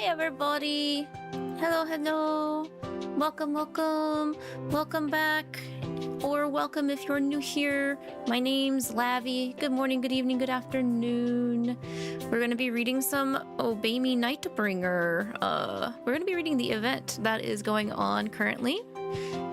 everybody! Hello, hello! Welcome, welcome! Welcome back! Or welcome if you're new here. My name's Lavi. Good morning, good evening, good afternoon. We're gonna be reading some Otome Nightbringer. We're gonna be reading the event that is going on currently,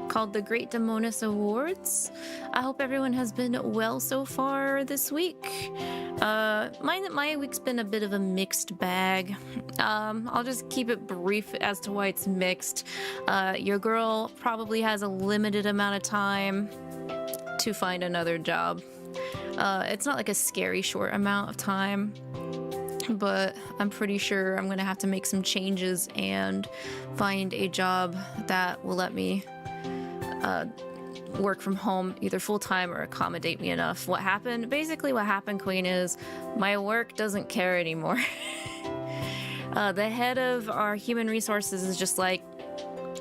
called the Great Demonus Awards. I hope everyone has been well so far this week. My week's been a bit of a mixed bag. I'll just keep it brief as to why it's mixed. Your girl probably has a limited amount of time to find another job. It's not like a scary short amount of time, but I'm pretty sure I'm gonna have to make some changes and find a job that will let me work from home either full-time or accommodate me enough. Basically what happened, Queen, is my work doesn't care anymore. The head of our human resources is just like,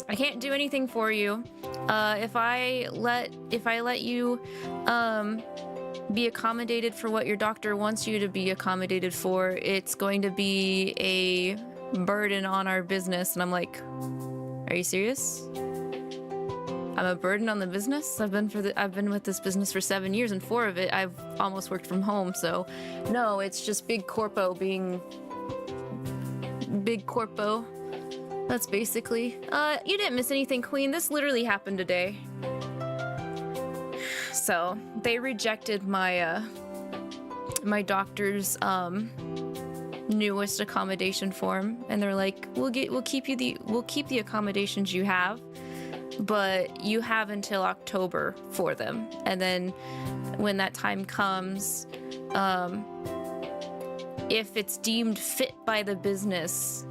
I can't do anything for you. If I let you be accommodated for what your doctor wants you to be accommodated for, it's going to be a burden on our business. And I'm like, are you serious? I'm a burden on the business? I've been with this business for 7 years, and 4 of it I've almost worked from home, so no, it's just big corpo being big corpo. That's basically you didn't miss anything, Queen. This literally happened today. So they rejected my my doctor's newest accommodation form, and they're like, we'll keep the accommodations you have, but you have until October for them, and then when that time comes, if it's deemed fit by the business,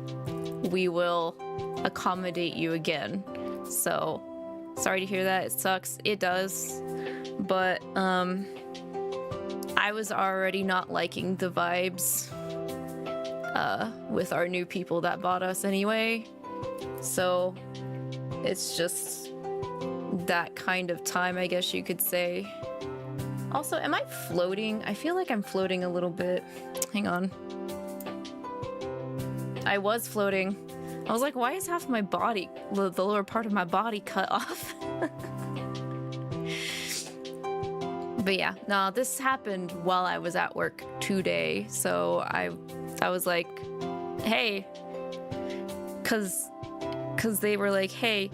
we will accommodate you again. So sorry to hear that. It sucks. It does. But I was already not liking the vibes with our new people that bought us anyway, so it's just that kind of time, I guess you could say. Also, am I floating? I feel like I'm floating a little bit. Hang on. I was floating. I was like, why is half my body, the lower part of my body, cut off? But yeah, no, this happened while I was at work today, so I was like, hey, cause they were like, hey,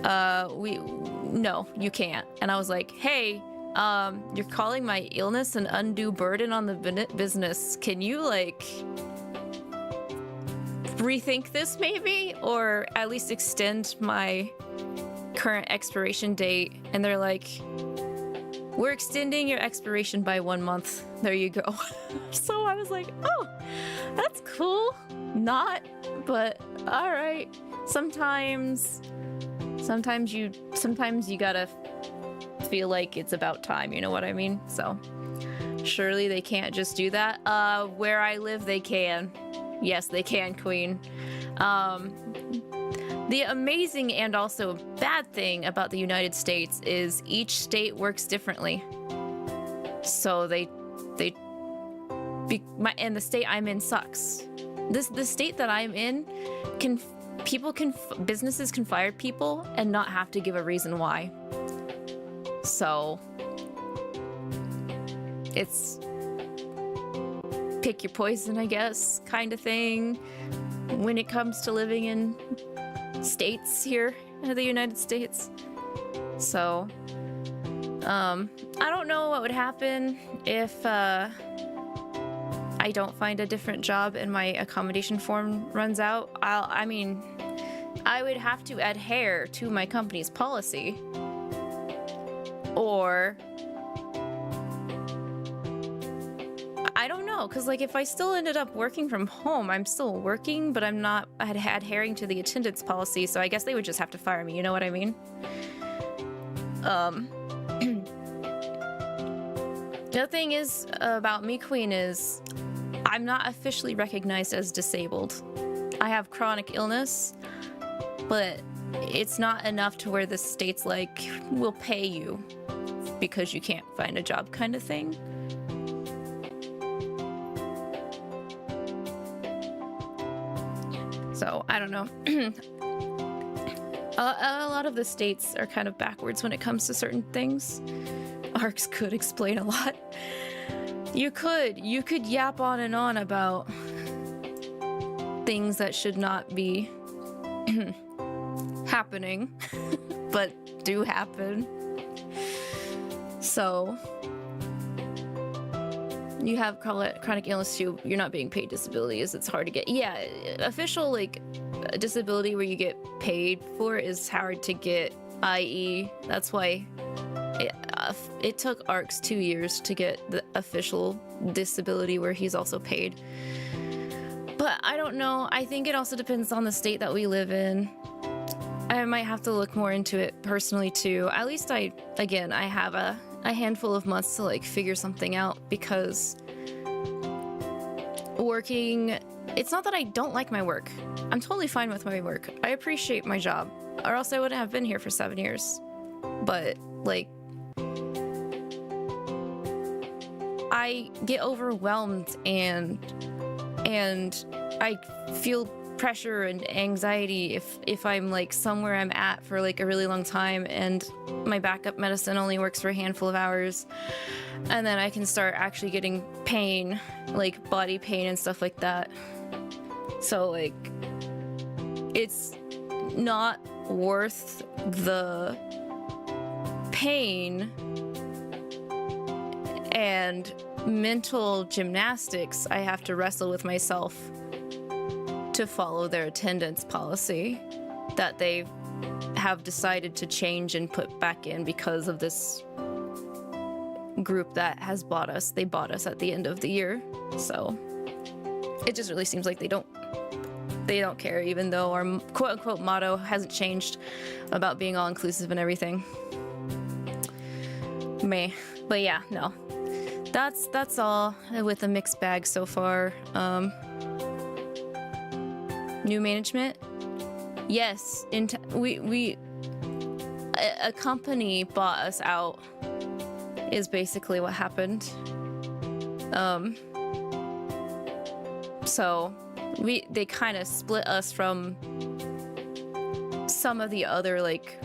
no, you can't. And I was like, hey, you're calling my illness an undue burden on the business. Can you, like, rethink this maybe? Or at least extend my current expiration date? And they're like, we're extending your expiration by 1 month. There you go. So I was like, oh, that's cool. Not, but all right. Sometimes you gotta feel like it's about time, you know what I mean? So surely they can't just do that. Where I live, they can. Yes, they can, Queen. The amazing and also bad thing about the United States is each state works differently. So and the state I'm in sucks. The state that I'm in businesses can fire people and not have to give a reason why. So it's pick your poison, I guess, kind of thing when it comes to living in states here in the United States. So I don't know what would happen if I don't find a different job and my accommodation form runs out. I mean, I would have to adhere to my company's policy, or I don't know, because like if I still ended up working from home, I'm still working, but I'm not adhering to the attendance policy, so I guess they would just have to fire me, you know what I mean? The other thing is about me, Queen, is I'm not officially recognized as disabled. I have chronic illness, but it's not enough to where the state's like, we'll pay you because you can't find a job kind of thing. So I don't know. A lot of the states are kind of backwards when it comes to certain things. ARCs could explain a lot. You could yap on and on about things that should not be happening, but do happen. So you have chronic illness too. You're not being paid disability, is it's hard to get. Yeah, official like disability where you get paid for is hard to get, i.e. that's why it took ARCs 2 years to get the official disability where he's also paid. But I don't know. I think it also depends on the state that we live in. I might have to look more into it personally too. At least I have a handful of months to like figure something out, because working, it's not that I don't like my work. I'm totally fine with my work. I appreciate my job, or else I wouldn't have been here for 7 years. But like, I get overwhelmed and I feel pressure and anxiety if I'm like somewhere I'm at for like a really long time and my backup medicine only works for a handful of hours, and then I can start actually getting pain, like body pain and stuff like that. So like, it's not worth the pain and mental gymnastics I have to wrestle with myself to follow their attendance policy that they have decided to change and put back in because of this group that has bought us. They bought us at the end of the year. So it just really seems like they don't care, even though our quote-unquote motto hasn't changed about being all-inclusive and everything. Meh. But yeah, no. That's all with a mixed bag so far. New management? Yes, a company bought us out is basically what happened. So they kind of split us from some of the other like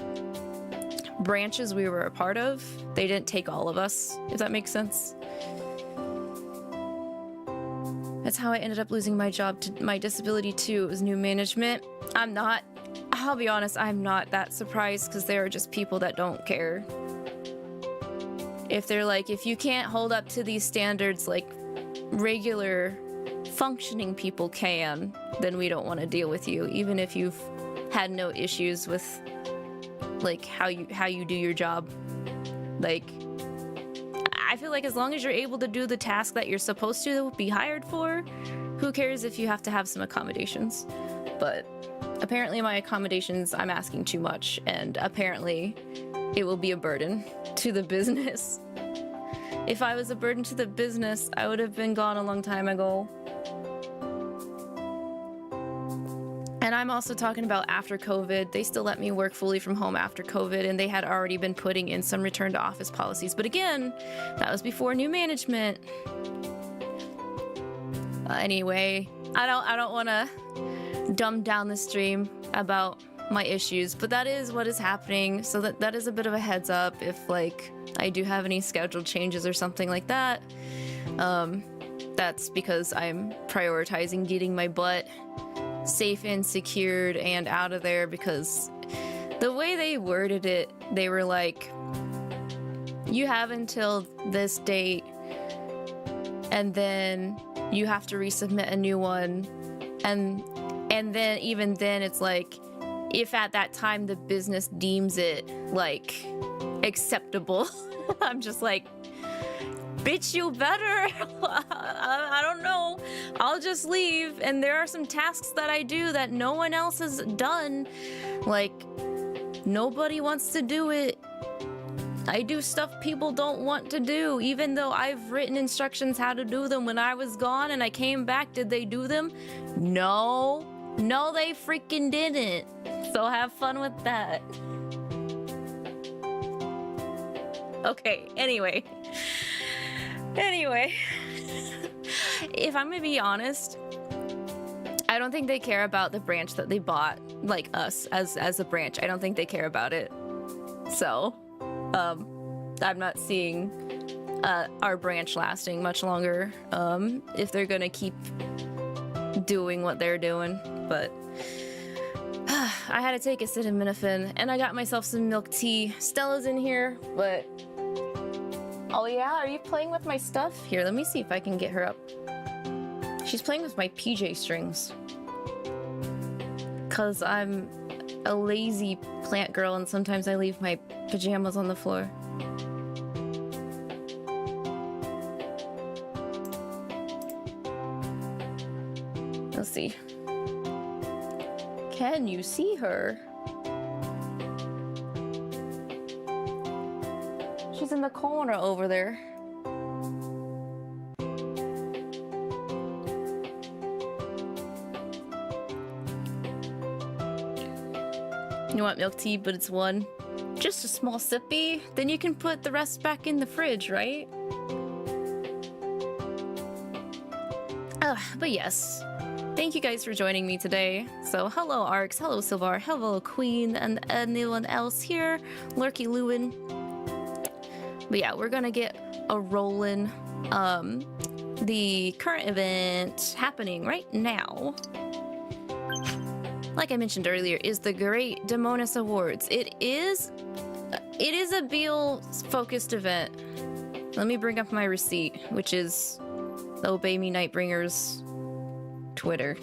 branches we were a part of. They didn't take all of us, if that makes sense. That's how I ended up losing my job to my disability too. It was new management. I'll be honest, I'm not that surprised, because there are just people that don't care. If they're like, if you can't hold up to these standards like regular functioning people can, then we don't want to deal with you, even if you've had no issues with like how you do your job. Like, I feel like as long as you're able to do the task that you're supposed to be hired for, who cares if you have to have some accommodations? But apparently my accommodations, I'm asking too much, and apparently it will be a burden to the business. If I was a burden to the business, I would have been gone a long time ago. And I'm also talking about after COVID. They still let me work fully from home after COVID, and they had already been putting in some return to office policies. But again, that was before new management. Anyway, I don't want to dumb down the stream about my issues, but that is what is happening. So that is a bit of a heads up if like I do have any scheduled changes or something like that. That's because I'm prioritizing getting my butt safe and secured and out of there, because the way they worded it, they were like, you have until this date and then you have to resubmit a new one, and then even then it's like, if at that time the business deems it like acceptable. I'm just like, bitch, you better. I don't know. I'll just leave. And there are some tasks that I do that no one else has done. Like, nobody wants to do it. I do stuff people don't want to do, even though I've written instructions how to do them when I was gone and I came back. Did they do them? No. No, they freaking didn't. So have fun with that. Okay, anyway, if I'm gonna be honest, I don't think they care about the branch that they bought, like us as a branch. I don't think they care about it. So, I'm not seeing our branch lasting much longer if they're gonna keep doing what they're doing. But I had to take acetaminophen, and I got myself some milk tea. Stella's in here, but oh yeah, are you playing with my stuff? Here, let me see if I can get her up. She's playing with my PJ strings. Cause I'm a lazy plant girl and sometimes I leave my pajamas on the floor. Let's see. Can you see her? She's in the corner over there. You want milk tea, but it's one. Just a small sippy. Then you can put the rest back in the fridge, right? But yes. Thank you guys for joining me today. So hello Arcs, hello Silvar, hello Queen, and anyone else here. Lurky Lewin. But yeah, we're gonna get a rollin'. The current event happening right now, like I mentioned earlier, is the Great Demonus Awards. It is a Beel focused event. Let me bring up my receipt, which is Obey Me Nightbringer's Twitter.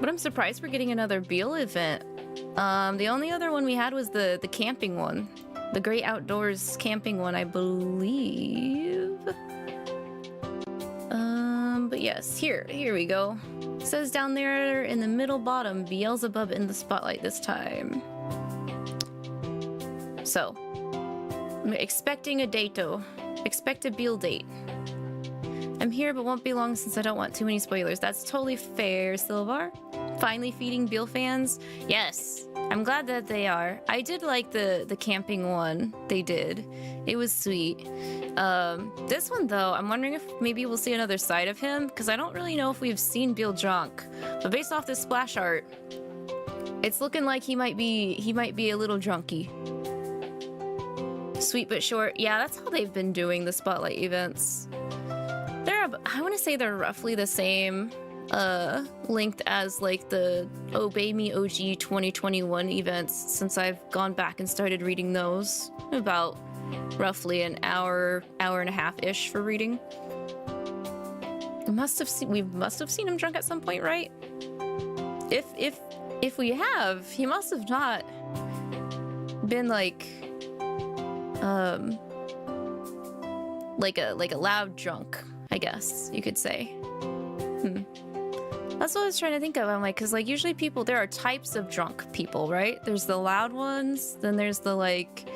But I'm surprised we're getting another Beel event. The only other one we had was the camping one. The Great Outdoors camping one, I believe. But yes, here we go. It says down there in the middle bottom, Beelzebub in the spotlight this time. So, I'm expecting a dato. Expect a Beel date. I'm here but won't be long since I don't want too many spoilers. That's totally fair, Silvar. Finally feeding Beel fans? Yes, I'm glad that they are. I did like the camping one they did. It was sweet. This one though, I'm wondering if maybe we'll see another side of him, because I don't really know if we've seen Beel drunk. But based off this splash art, it's looking like he might be a little drunky. Sweet but short. Yeah, that's how they've been doing the spotlight events. I want to say they're roughly the same length as like the Obey Me OG 2021 events, since I've gone back and started reading those. About roughly an hour and a half-ish for reading. We must have seen him drunk at some point, right? If we have, he must have not been like a loud drunk, I guess you could say. That's what I was trying to think of. I'm like, because like usually there are types of drunk people, right? There's the loud ones, then there's the like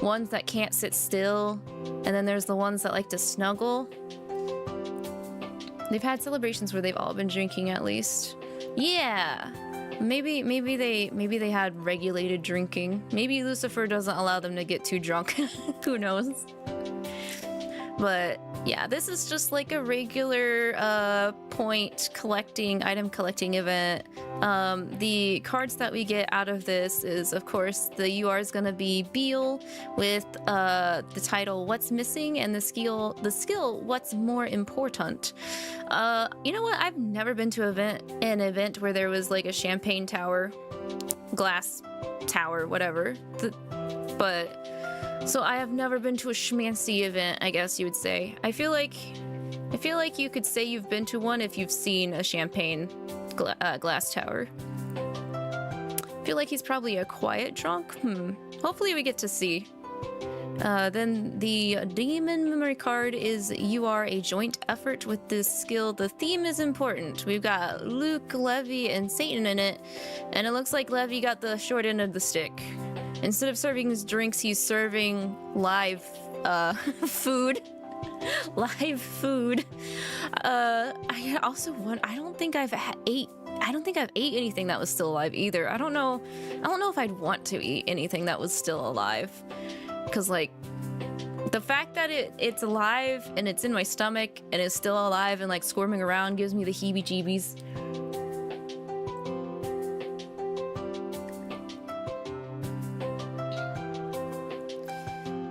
ones that can't sit still, and then there's the ones that like to snuggle. They've had celebrations where they've all been drinking at least. Yeah, maybe they had regulated drinking. Maybe Lucifer doesn't allow them to get too drunk. Who knows? But yeah, this is just like a regular point collecting, item collecting event. The cards that we get out of this is, of course, the UR is going to be Beel with the title What's Missing and the skill What's More Important. You know what? I've never been to an event where there was like a champagne tower, glass tower, whatever. So I have never been to a schmancy event, I guess you would say. I feel like you could say you've been to one if you've seen a champagne glass tower. I feel like he's probably a quiet drunk. Hopefully we get to see. Then the demon memory card is you are a joint effort with this skill. The theme is important. We've got Luke, Levi, and Satan in it, and it looks like Levi got the short end of the stick. Instead of serving his drinks, he's serving live food. Live food. I also want. I don't think I've ate I don't think I've ate anything that was still alive either. I don't know if I'd want to eat anything that was still alive, because like the fact that it's alive and it's in my stomach and it's still alive and like squirming around gives me the heebie-jeebies.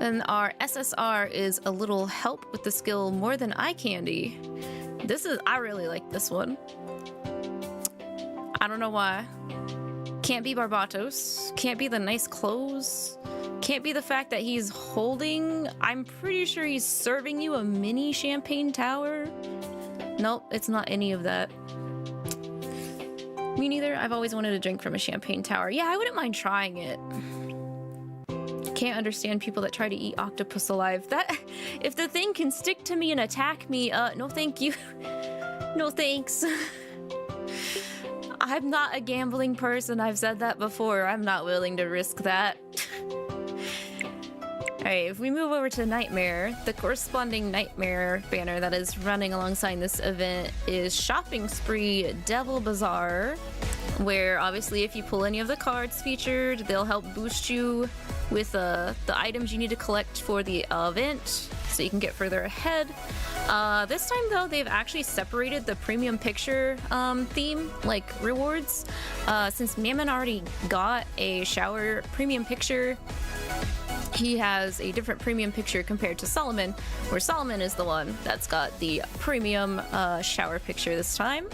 And our SSR is a little help with the skill more than eye candy. I really like this one. I don't know why. Can't be Barbatos. Can't be the nice clothes. Can't be the fact that he's holding... I'm pretty sure he's serving you a mini champagne tower. Nope, it's not any of that. Me neither. I've always wanted to drink from a champagne tower. Yeah, I wouldn't mind trying it. Can't understand people that try to eat octopus alive. That... If the thing can stick to me and attack me, no thank you. No thanks. I'm not a gambling person. I've said that before. I'm not willing to risk that. Alright, if we move over to Nightmare, the corresponding Nightmare banner that is running alongside this event is Shopping Spree Devil Bazaar, where obviously if you pull any of the cards featured, they'll help boost you with the items you need to collect for the event, so you can get further ahead. This time though, they've actually separated the premium picture theme, like rewards. Since Mammon already got a shower premium picture, he has a different premium picture compared to Solomon, where Solomon is the one that's got the premium shower picture this time.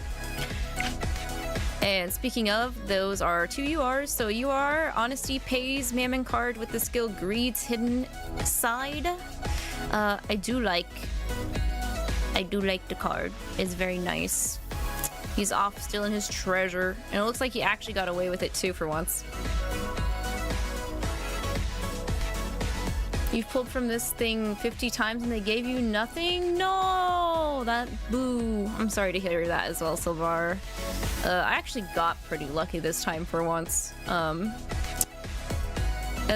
And speaking of, those are 2 URs. So UR, Honesty pays Mammon card with the skill Greed's Hidden Side. I do like the card. It's very nice. He's off stealing his treasure, and it looks like he actually got away with it too for once. You've pulled from this thing 50 times and they gave you nothing? No! That boo. I'm sorry to hear that as well, Silvar. I actually got pretty lucky this time for once. And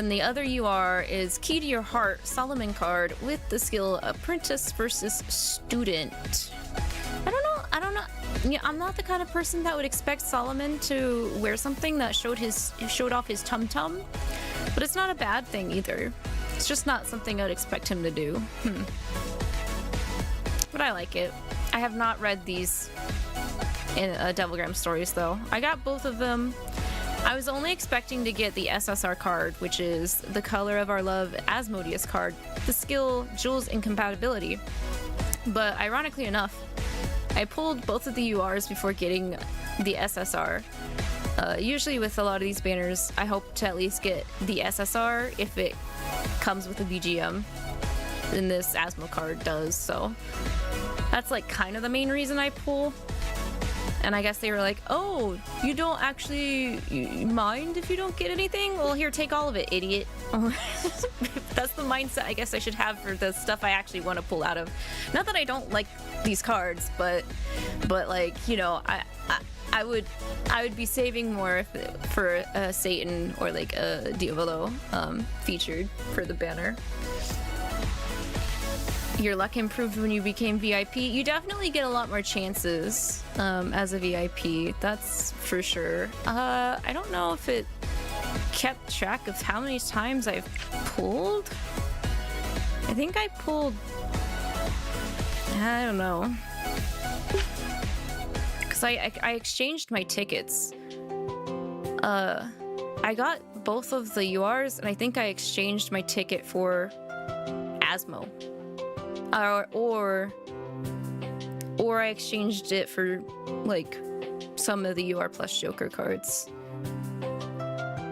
the other UR is Key to Your Heart Solomon card with the skill Apprentice versus Student. I don't know. Yeah, I'm not the kind of person that would expect Solomon to wear something that showed off his tum-tum, but it's not a bad thing either. It's just not something I'd expect him to do. But I like it. I have not read these in Devilgram stories though. I got both of them. I was only expecting to get the SSR card, which is the Color of Our Love Asmodeus card, the skill Jules Incompatibility. But ironically enough, I pulled both of the URs before getting the SSR. Usually with a lot of these banners, I hope to at least get the SSR if it comes with a BGM. And this Asmo card does, so that's like kind of the main reason I pull. And I guess they were like, oh, you don't actually mind if you don't get anything? Well, here, take all of it, idiot. That's the mindset I guess I should have for the stuff I actually want to pull out of. Not that I don't like these cards, but like, you know, I would be saving more for Satan or like a Devildom featured for the banner. Your luck improved when you became VIP. You definitely get a lot more chances as a VIP, that's for sure. I don't know if it kept track of how many times I've pulled. I think I pulled... I don't know. Because I exchanged my tickets. I got both of the URs, and I think I exchanged my ticket for Asmo. Or I exchanged it for like some of the UR plus Joker cards.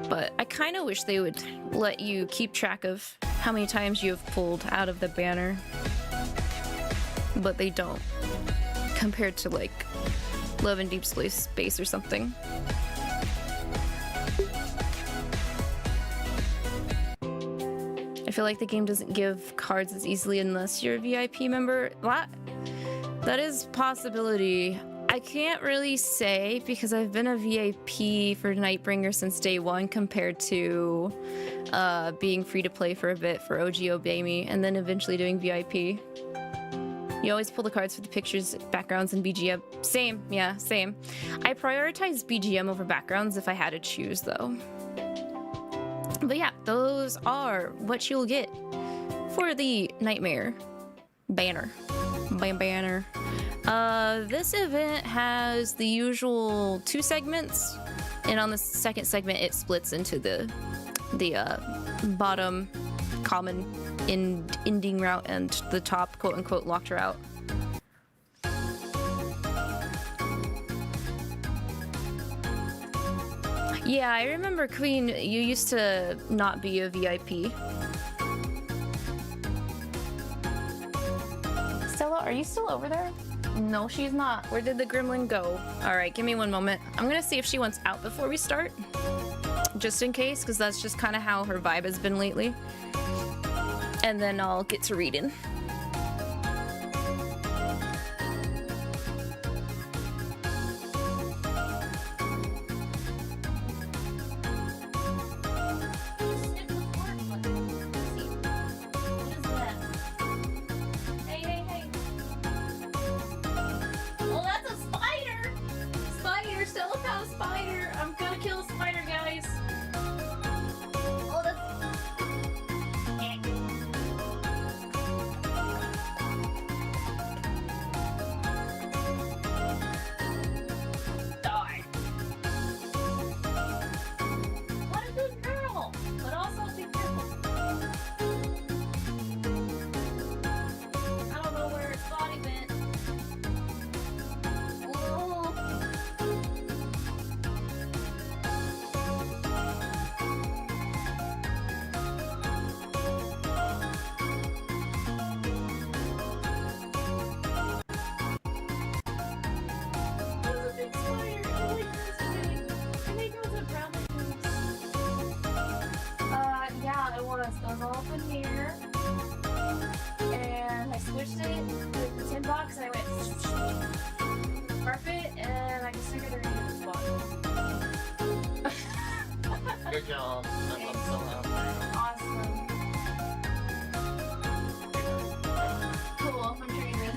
But I kind of wish they would let you keep track of how many times you have pulled out of the banner. But they don't, compared to like Love in Deep Space or something. I feel like the game doesn't give cards as easily unless you're a VIP member. That is a possibility. I can't really say because I've been a VIP for Nightbringer since day one compared to being free to play for a bit for OG Obey Me and then eventually doing VIP. You always pull the cards for the pictures, backgrounds, and BGM. Same, yeah, same. I prioritize BGM over backgrounds if I had to choose, though. But yeah, those are what you'll get for the Nightmare banner. Banner. This event has the usual 2 segments, and on the second segment it splits into the bottom common ending route and the top quote-unquote locked route. Yeah, I remember Queen, you used to not be a VIP. Stella, are you still over there? No, she's not. Where did the gremlin go? All right, give me one moment. I'm gonna see if she wants out before we start. Just in case, because that's just kind of how her vibe has been lately. And then I'll get to reading. Good job. I'm so happy. Awesome. Cool, I'm dreaming.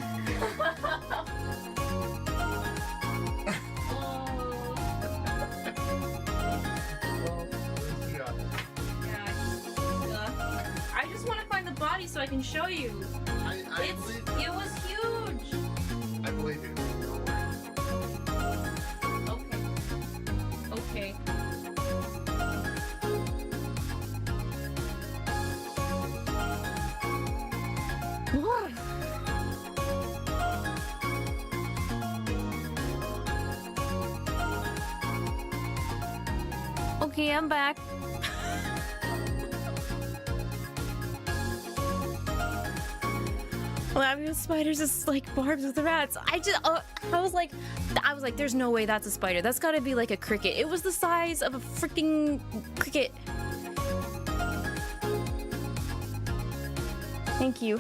I just want to find the body so I can show you. It was huge. I believe you. Okay. Okay, I'm back. Laughing with spiders is like barbs with the rats. I was like, there's no way that's a spider. That's gotta be like a cricket. It was the size of a freaking cricket. Thank you.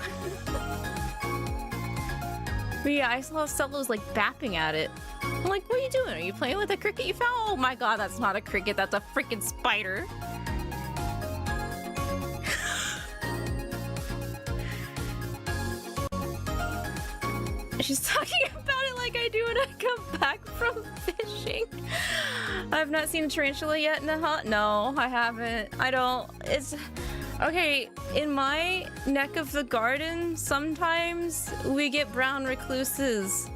But yeah, I saw Stella was like bapping at it. I'm like, what are you doing? Are you playing with a cricket you found? Oh my god, that's not a cricket, that's a freaking spider. She's talking about it like I do when I come back from fishing. I've not seen a tarantula yet in the hut. No, I haven't. I don't. It's okay. In my neck of the garden, sometimes we get brown recluses,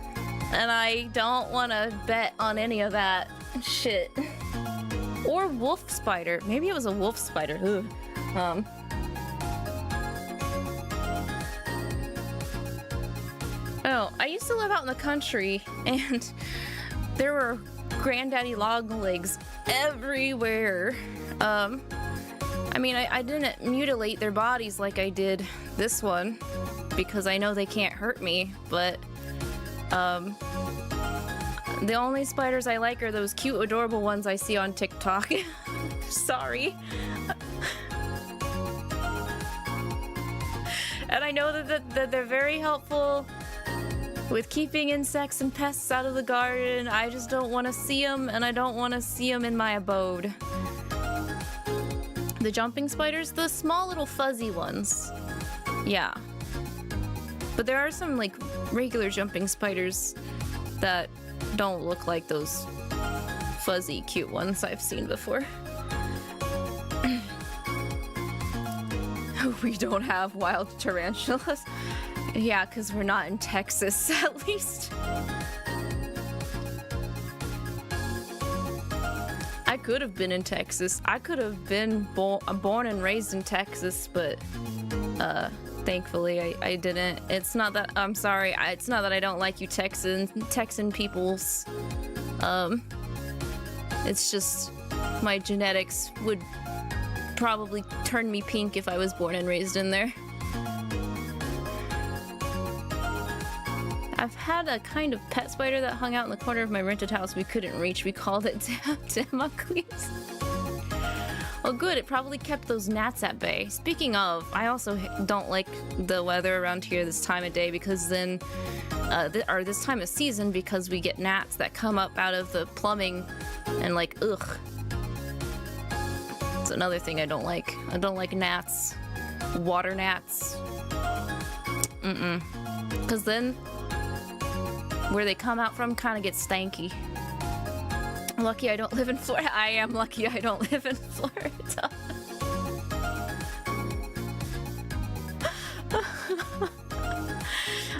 and I don't want to bet on any of that shit. Or wolf spider. Maybe it was a wolf spider. Ugh. Oh, I used to live out in the country, and there were granddaddy longlegs everywhere. I mean, I didn't mutilate their bodies like I did this one, because I know they can't hurt me, but the only spiders I like are those cute, adorable ones I see on TikTok. Sorry. And I know that they're very helpful with keeping insects and pests out of the garden. I just don't want to see them, and I don't want to see them in my abode. The jumping spiders, the small little fuzzy ones. Yeah. But there are some like regular jumping spiders that don't look like those fuzzy cute ones I've seen before. We don't have wild tarantulas. Yeah, because we're not in Texas, at least. I could have been in Texas. I could have been born and raised in Texas, but thankfully I didn't. It's not that I'm sorry. It's not that I don't like you Texan peoples. It's just my genetics would probably turn me pink if I was born and raised in there. I've had a kind of pet spider that hung out in the corner of my rented house we couldn't reach. We called it Demonus. Well, good. It probably kept those gnats at bay. Speaking of, I also don't like the weather around here this time of day because then, or this time of season, because we get gnats that come up out of the plumbing and like, ugh. It's another thing I don't like. I don't like gnats. Water gnats. Because then where they come out from kind of gets stanky. Lucky I don't live in Florida. I am lucky I don't live in Florida.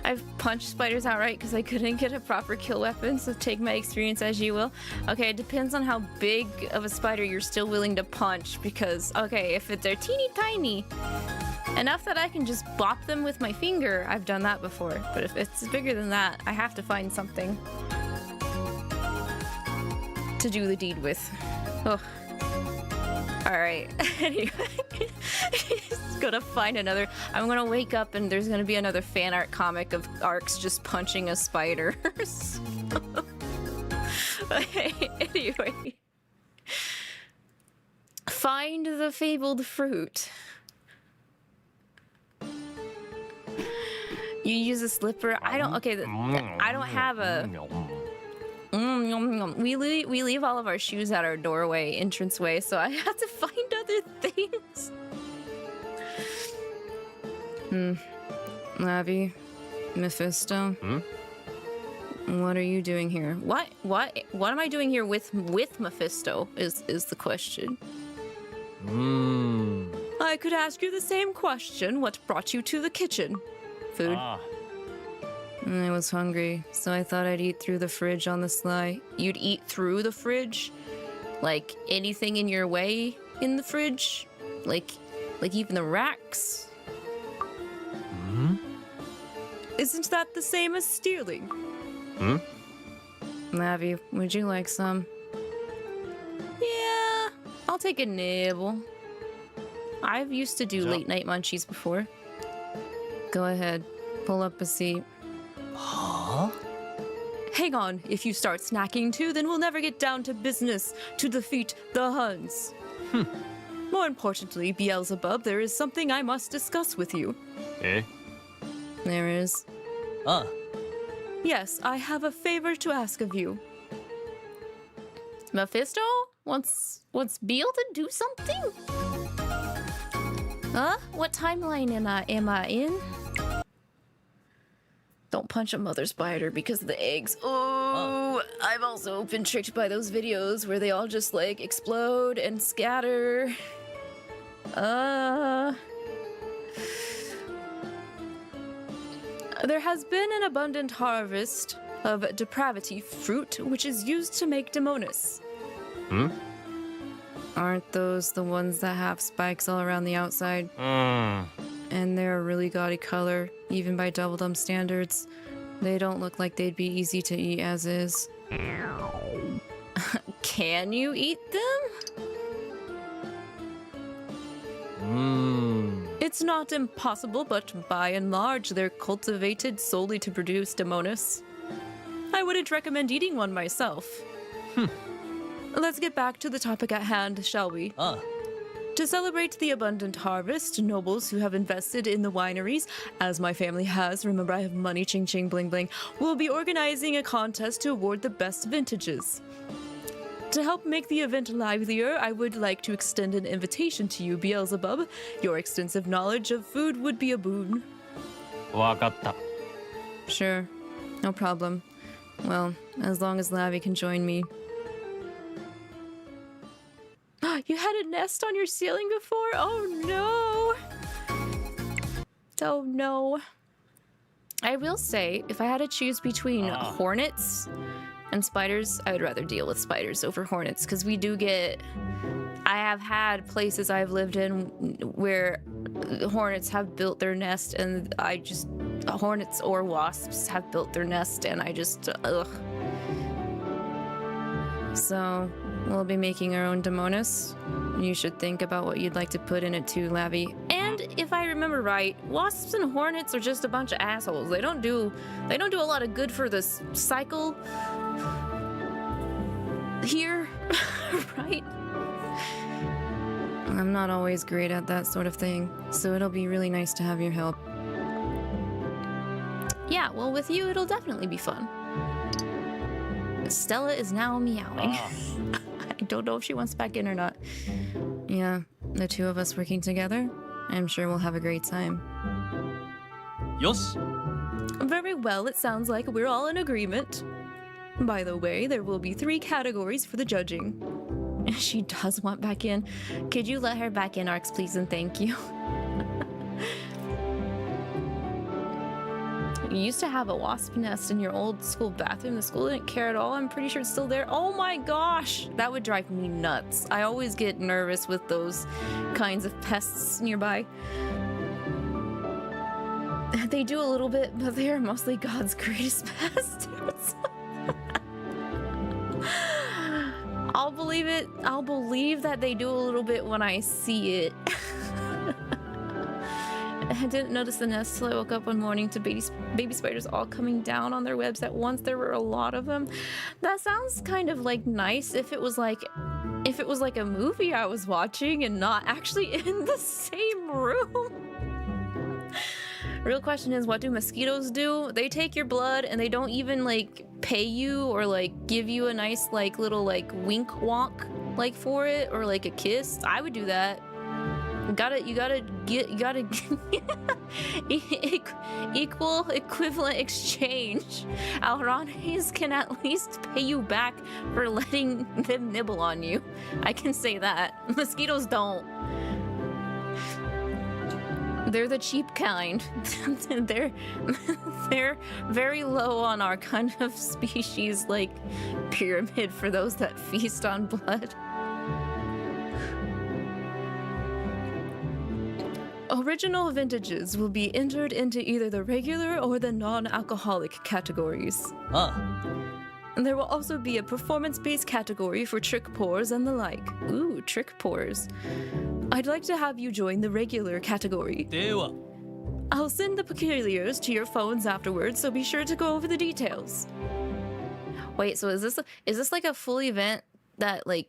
I've punched spiders outright because I couldn't get a proper kill weapon, so take my experience as you will. Okay, it depends on how big of a spider you're still willing to punch, because, okay, if they're teeny tiny, enough that I can just bop them with my finger, I've done that before. But if it's bigger than that, I have to find something to do the deed with. Ugh. Alright, anyway, just gonna find another. I'm gonna wake up and there's gonna be another fan art comic of Arcs just punching a spider. Anyway, find the fabled fruit. You use a slipper. I don't. Okay, I don't have a. We leave all of our shoes at our doorway, entranceway, so I have to find other things. Lavi, Mephisto. What are you doing here? What am I doing here with Mephisto? Is the question. I could ask you the same question. What brought you to the kitchen? Food. I was hungry, so I thought I'd eat through the fridge on the sly. You'd eat through the fridge? Like anything in your way in the fridge? Like even the racks? Isn't that the same as stealing? Lavi, would you like some? Yeah, I'll take a nibble. I've used to do late night munchies before. Go ahead, pull up a seat. Huh? Hang on, if you start snacking too, then we'll never get down to business to defeat the Huns. More importantly, Beelzebub, there is something I must discuss with you. Eh? There is. Yes, I have a favor to ask of you. Mephisto wants Beel to do something? Huh? What timeline am I in? Don't punch a mother spider because of the eggs. Oh, I've also been tricked by those videos where they all just like explode and scatter. There has been an abundant harvest of depravity fruit, which is used to make Demonus. Aren't those the ones that have spikes all around the outside? And they're a really gaudy color, even by Devildom standards. They don't look like they'd be easy to eat as is. Can you eat them? It's not impossible, but by and large, they're cultivated solely to produce Demonus. I wouldn't recommend eating one myself. Let's get back to the topic at hand, shall we? To celebrate the abundant harvest, nobles who have invested in the wineries, as my family has, remember I have money, ching ching bling bling, will be organizing a contest to award the best vintages. To help make the event livelier, I would like to extend an invitation to you, Beelzebub. Your extensive knowledge of food would be a boon. わかった. Sure. No problem. Well, as long as Lavi can join me. You had a nest on your ceiling before? Oh no! Oh no. I will say, if I had to choose between hornets and spiders, I would rather deal with spiders over hornets, because we do get... I have had places I've lived in where hornets have built their nest, and I just... hornets or wasps have built their nest, and I just... ugh. So, we'll be making our own Demonus. You should think about what you'd like to put in it too, Lavi. And if I remember right, wasps and hornets are just a bunch of assholes. They don't do a lot of good for this cycle here, right? I'm not always great at that sort of thing, so it'll be really nice to have your help. Yeah, well, with you, it'll definitely be fun. Stella is now meowing. I don't know if she wants back in or not. Yeah, the two of us working together, I'm sure we'll have a great time. Yes. Very well, it sounds like we're all in agreement. By the way, there will be 3 categories for the judging. She does want back in. Could you let her back in, Arx, please, and thank you. You used to have a wasp nest in your old school bathroom. The school didn't care at all. I'm pretty sure it's still there. Oh my gosh, that would drive me nuts. I always get nervous with those kinds of pests nearby. They do a little bit, but they are mostly God's greatest bastards. I'll believe it. I'll believe that they do a little bit when I see it. I didn't notice the nest till I woke up one morning to baby spiders all coming down on their webs at once. There were a lot of them. That sounds kind of like nice if it was like a movie I was watching and not actually in the same room. Real question is, what do mosquitoes do? They take your blood and they don't even like pay you or like give you a nice like little like wink wonk like for it or like a kiss. I would do that. You gotta equal equivalent exchange. Alraunes can at least pay you back for letting them nibble on you. I can say that. Mosquitoes don't. They're the cheap kind. they're very low on our kind of species like pyramid for those that feast on blood. Original vintages will be entered into either the regular or the non-alcoholic categories. And there will also be a performance-based category for trick pours and the like. Ooh, trick pours. I'd like to have you join the regular category. I'll send the peculiars to your phones afterwards, so be sure to go over the details. Wait, so is this like a full event that like...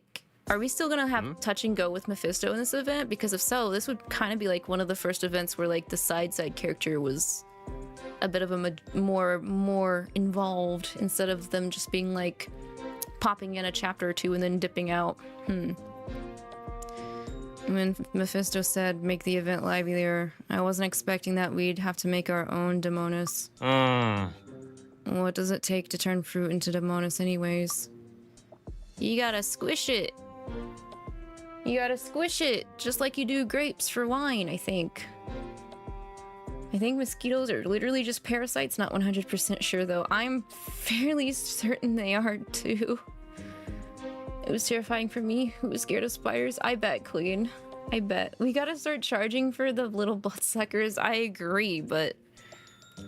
Are we still gonna have touch and go with Mephisto in this event? Because if so, this would kind of be like one of the first events where like the side character was a bit of a more involved instead of them just being like popping in a chapter or two and then dipping out. When Mephisto said make the event livelier, I wasn't expecting that we'd have to make our own Demonus. What does it take to turn fruit into Demonus anyways? You gotta squish it. You gotta squish it, just like you do grapes for wine, I think. I think mosquitoes are literally just parasites, not 100% sure though. I'm fairly certain they are too. It was terrifying for me, who was scared of spiders. I bet, Queen. I bet. We gotta start charging for the little bloodsuckers, I agree, but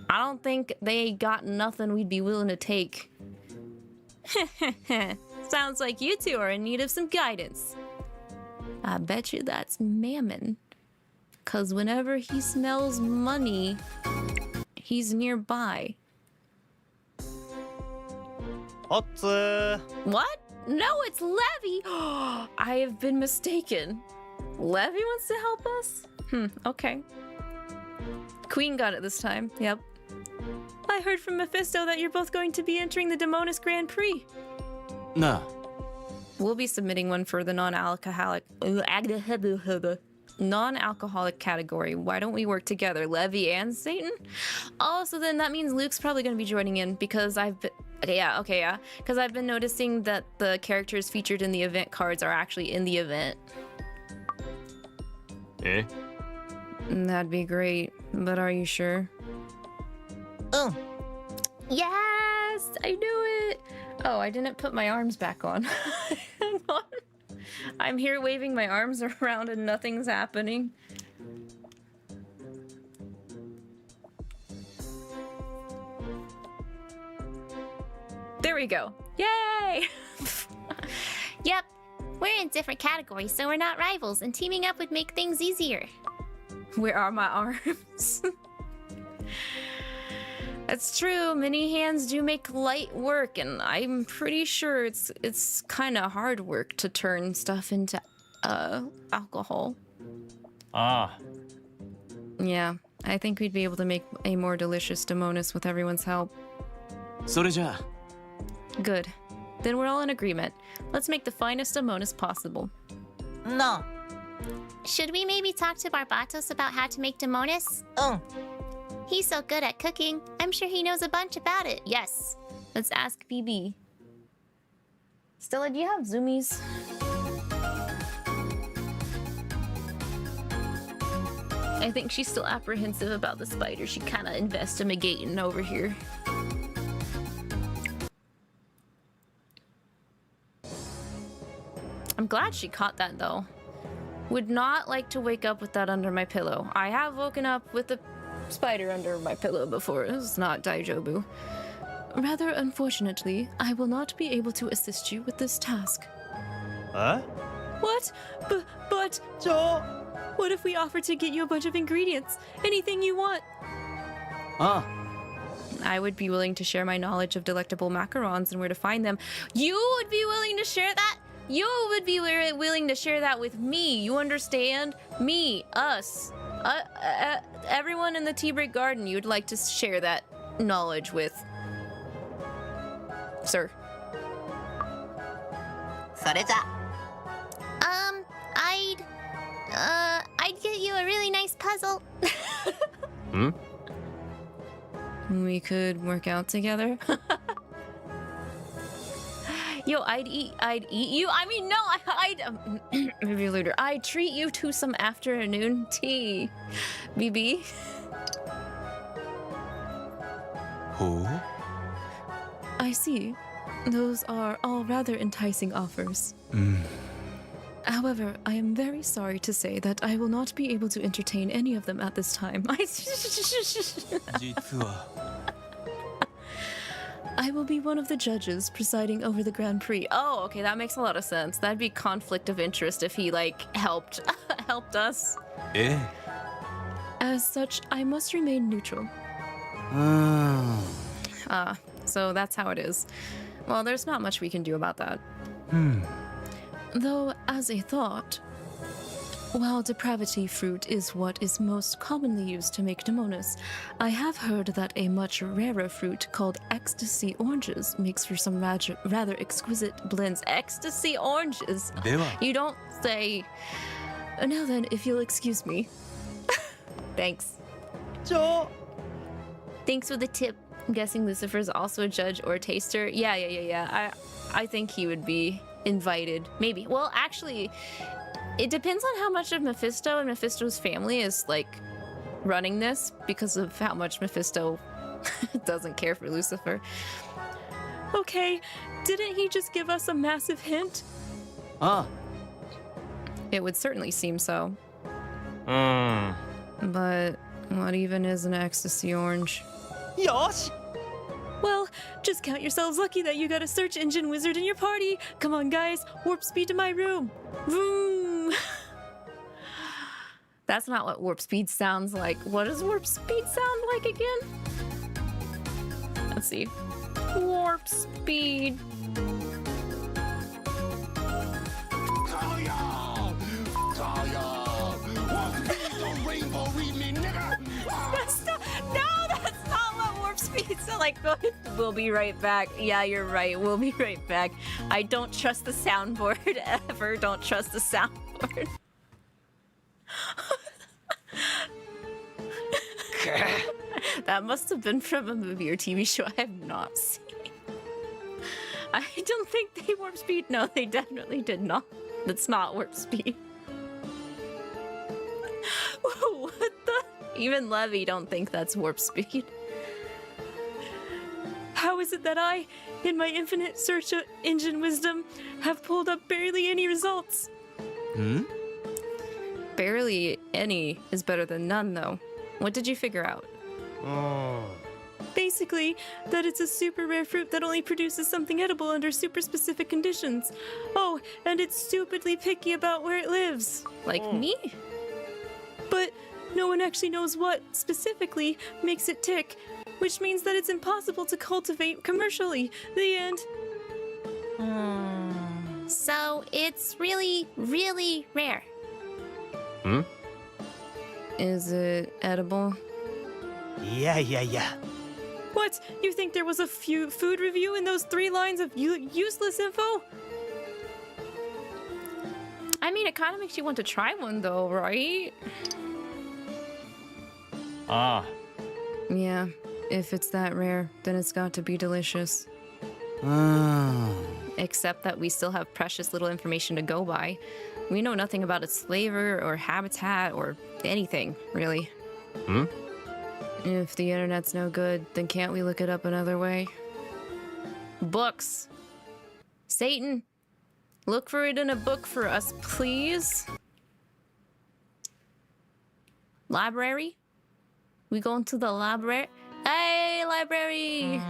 I don't think they got nothing we'd be willing to take. Sounds like you two are in need of some guidance. I bet you that's Mammon. Cause whenever he smells money, he's nearby. What? No, it's Lavi! I have been mistaken. Lavi wants to help us? Okay. Queen got it this time, yep. I heard from Mephisto that you're both going to be entering the Demonus Grand Prix. Nah. We'll be submitting one for the non-alcoholic non-alcoholic category. Why don't we work together, Levi and Satan? Oh, so then that means Luke's probably going to be joining in because I've been... Okay, because I've been noticing that the characters featured in the event cards are actually in the event. Eh? That'd be great, but are you sure? Oh. Yes, I knew it. Oh, I didn't put my arms back on. Hang on. I'm here waving my arms around and nothing's happening. There we go. Yay! Yep. We're in different categories, so we're not rivals, and teaming up would make things easier. Where are my arms? That's true. Many hands do make light work, and I'm pretty sure it's kind of hard work to turn stuff into alcohol. Ah. Yeah, I think we'd be able to make a more delicious Demonus with everyone's help. それじゃあ Good. Then we're all in agreement. Let's make the finest Demonus possible. No. Should we maybe talk to Barbatos about how to make Demonus? Oh. He's so good at cooking. I'm sure he knows a bunch about it. Yes. Let's ask BB. Stella, do you have zoomies? I think she's still apprehensive about the spider. She kind of investigating over here. I'm glad she caught that though. Would not like to wake up with that under my pillow. I have woken up with a spider under my pillow before. It's not daijobu. Rather unfortunately, I will not be able to assist you with this task. Huh? What? But... What if we offer to get you a bunch of ingredients? Anything you want? Ah. I would be willing to share my knowledge of delectable macarons and where to find them. You would be willing to share that? You would be willing to share that with me. You understand? Me, us, everyone in the tea break garden. You'd like to share that knowledge with, sir. それじゃ。I'd get you a really nice puzzle. Hmm? We could work out together. Yo, I'd eat you. I mean, no, maybe later. I'd treat you to some afternoon tea, BB. Who? I see. Those are all rather enticing offers. However, I am very sorry to say that I will not be able to entertain any of them at this time. I will be one of the judges presiding over the Grand Prix. Oh, okay, that makes a lot of sense. That'd be conflict of interest if he, like, helped us. Eh? As such, I must remain neutral. So that's how it is. Well, there's not much we can do about that. Though, as a thought, while depravity fruit is what is most commonly used to make Demonus, I have heard that a much rarer fruit called ecstasy oranges makes for some rather exquisite blends. Ecstasy oranges? You don't say... Now then, if you'll excuse me. Thanks. Thanks for the tip. I'm guessing Lucifer's also a judge or a taster. Yeah. I think he would be invited. Maybe. Well, actually... It depends on how much of Mephisto and Mephisto's family is, like, running this, because of how much Mephisto doesn't care for Lucifer. Okay, didn't he just give us a massive hint? It would certainly seem so. But what even is an ecstasy orange? Yosh! Well, just count yourselves lucky that you got a search engine wizard in your party. Come on, guys, warp speed to my room. Vroom! That's not what warp speed sounds like. What does warp speed sound like again? Let's see. Warp speed. That's not what warp speed sounds like. We'll be right back. Yeah, you're right. We'll be right back. I don't trust the soundboard ever. Don't trust the soundboard. That must have been from a movie or TV show I have not seen. I don't think they warp speed. No, they definitely did not. That's not warp speed. What the? Even Lavi don't think that's warp speed. How is it that I, in my infinite search engine wisdom, have pulled up barely any results? Hmm? Barely any is better than none, though. What did you figure out? Oh. Basically, that it's a super rare fruit that only produces something edible under super specific conditions. Oh, and it's stupidly picky about where it lives. Like me? But no one actually knows what, specifically, makes it tick, which means that it's impossible to cultivate commercially. The end. So it's really, really rare. Hmm? Is it edible? Yeah. What? You think there was a food review in those 3 lines of useless info? I mean, it kind of makes you want to try one, though, right? Ah. Yeah, if it's that rare, then it's got to be delicious. Except that we still have precious little information to go by. We know nothing about its flavor or habitat or anything, really. Hmm? If the internet's no good, then can't we look it up another way? Books. Satan, look for it in a book for us, please. Library? We going to the library? Hey, library!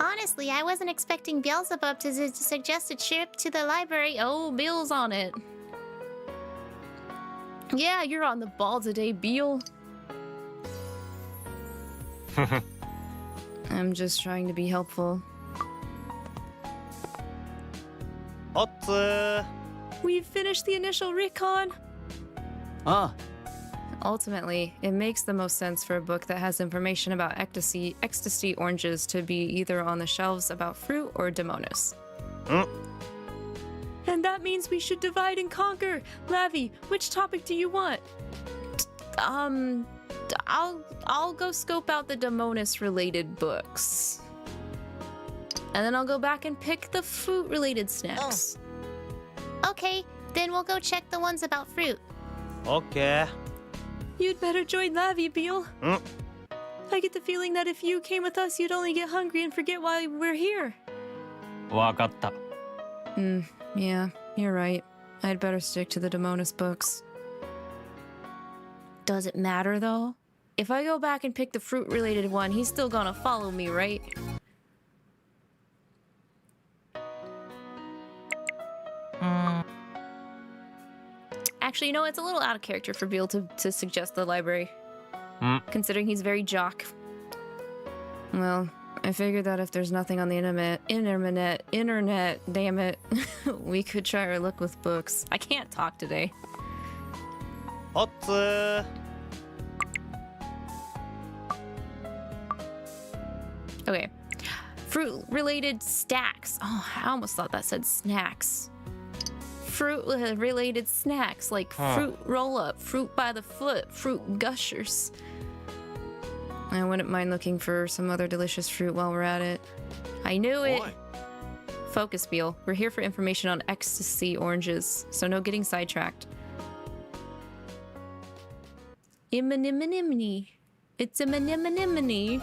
Honestly, I wasn't expecting Beelzebub to suggest a trip to the library. Oh, Beel's on it. Yeah, you're on the ball today, Beel. I'm just trying to be helpful. Otome. We've finished the initial recon. Ah. Ultimately, it makes the most sense for a book that has information about ecstasy oranges to be either on the shelves about fruit or Demonus. And that means we should divide and conquer. Lavi, which topic do you want? I'll go scope out the Demonus related books. And then I'll go back and pick the fruit related snacks. Okay, then we'll go check the ones about fruit. Okay. You'd better join Lavi, Beel. I get the feeling that if you came with us, you'd only get hungry and forget why we're here. わかった. Yeah, you're right. I'd better stick to the Demonus books. Does it matter, though? If I go back and pick the fruit-related one, he's still gonna follow me, right? Actually, you know, it's a little out of character for Beel to suggest the library. Considering he's very jock. Well, I figured that if there's nothing on the internet, damn it, we could try our luck with books. I can't talk today. Otome. Okay. Fruit-related stacks. Oh, I almost thought that said snacks. Fruit-related snacks like fruit roll-up, fruit by the foot, fruit gushers. I wouldn't mind looking for some other delicious fruit while we're at it. I knew it! Focus, Beel. We're here for information on ecstasy oranges, so no getting sidetracked. Immanimini. It's a manimini.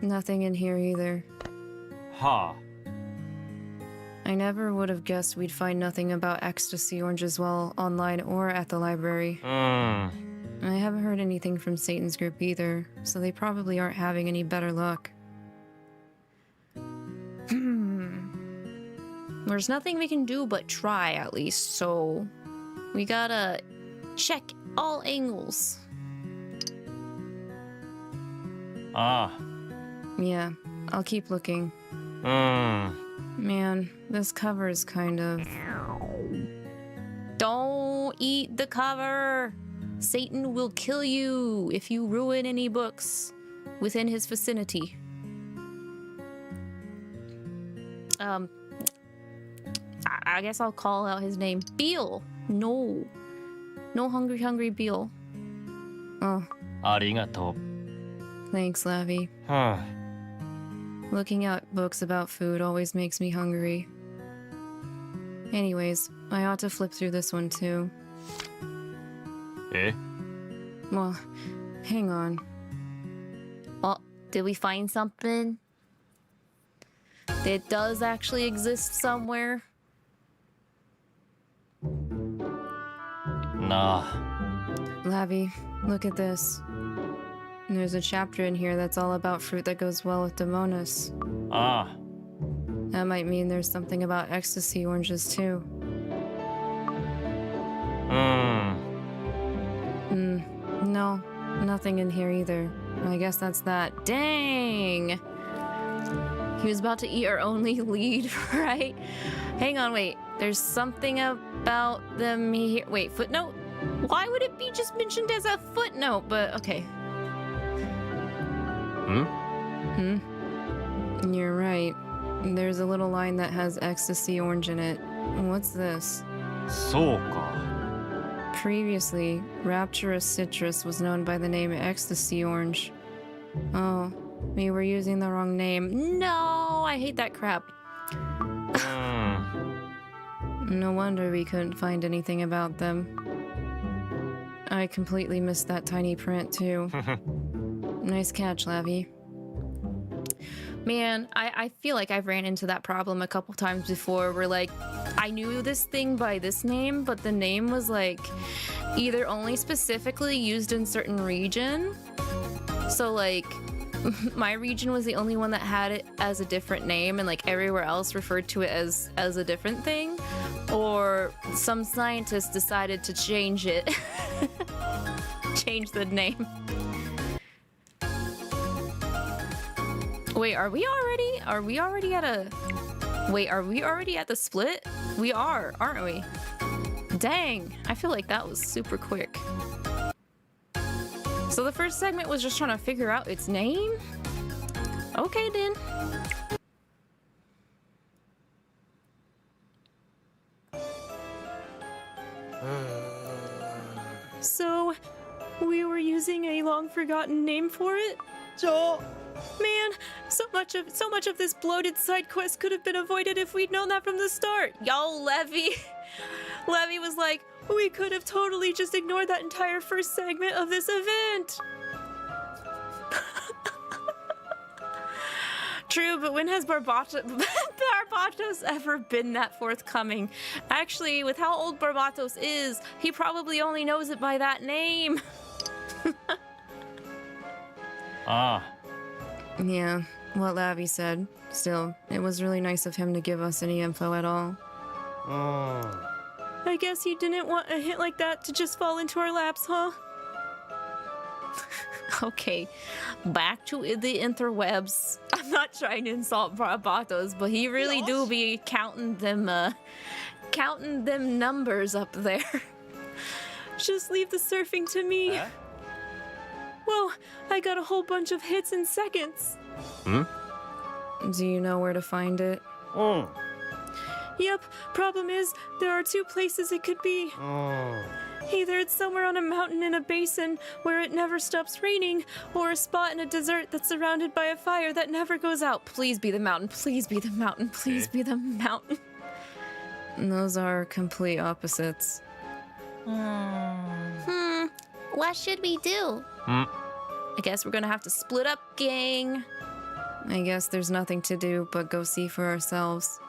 Nothing in here either. I never would have guessed we'd find nothing about ecstasy oranges while online or at the library. I haven't heard anything from Satan's group either, so they probably aren't having any better luck. There's nothing we can do but try, at least, so we gotta check all angles. Yeah, I'll keep looking. Man, this cover is kind of... Don't eat the cover! Satan will kill you if you ruin any books within his vicinity. I guess I'll call out his name. Beel. No. No hungry Beel. Oh, ありがと thanks, Lavi. う。は Looking at books about food always makes me hungry. Anyways, I ought to flip through this one too. あ。え Well, hang on. Oh, did we find something? It does actually exist somewhere. なあ。 Lavi, look at this. There's a chapter in here that's all about fruit that goes well with Demonus. ああ。 That might mean there's something about ecstasy oranges too. うん。 No, nothing in here either. I guess that's that. Dang! He was about to eat our only lead, right? Hang on, wait. There's something about them here. Wait, footnote? Why would it be just mentioned as a footnote? But okay. ん You're right. There's a little line that has ecstasy orange in it. What's this? そうか。 Previously, Rapturous Citrus was known by the name Ecstasy Orange. Oh, we were using the wrong name. No, I hate that crap. うん。 No wonder we couldn't find anything about them. I completely missed that tiny print too. Nice catch, Lavi. Man, I feel like I've ran into that problem a couple times before where like I knew this thing by this name, but the name was like either only specifically used in certain region. So like my region was the only one that had it as a different name and like everywhere else referred to it as a different thing. Or some scientists decided to change it. Change the name. Wait, are we already at a... Wait, are we already at the split? We are, aren't we? Dang, I feel like that was super quick. So the first segment was just trying to figure out its name? Okay, then. So, we were using a long-forgotten name for it? Man, so much of this bloated side quest could have been avoided if we'd known that from the start. Yo, Lavi. Lavi was like, we could have totally just ignored that entire first segment of this event. True, but when has Barbatos ever been that forthcoming? Actually, with how old Barbatos is, he probably only knows it by that name. ああ。 Yeah, what Lavi said. Still, it was really nice of him to give us any info at all. うん。 I guess he didn't want a hint like that to just fall into our laps, huh? Okay, back to the interwebs. I'm not trying to insult Barbatos, but he really do be counting them numbers up there. Just leave the surfing to me. Huh? Well, I got a whole bunch of hits in seconds. Hmm? Do you know where to find it? うん。 Yep, problem is, there are two places it could be. うん。 Either it's somewhere on a mountain in a basin where it never stops raining, or a spot in a desert that's surrounded by a fire that never goes out. Please be the mountain, please be the mountain, please be the mountain. And those are complete opposites. What should we do? うん。 I guess we're gonna have to split up, gang. I guess there's nothing to do but go see for ourselves.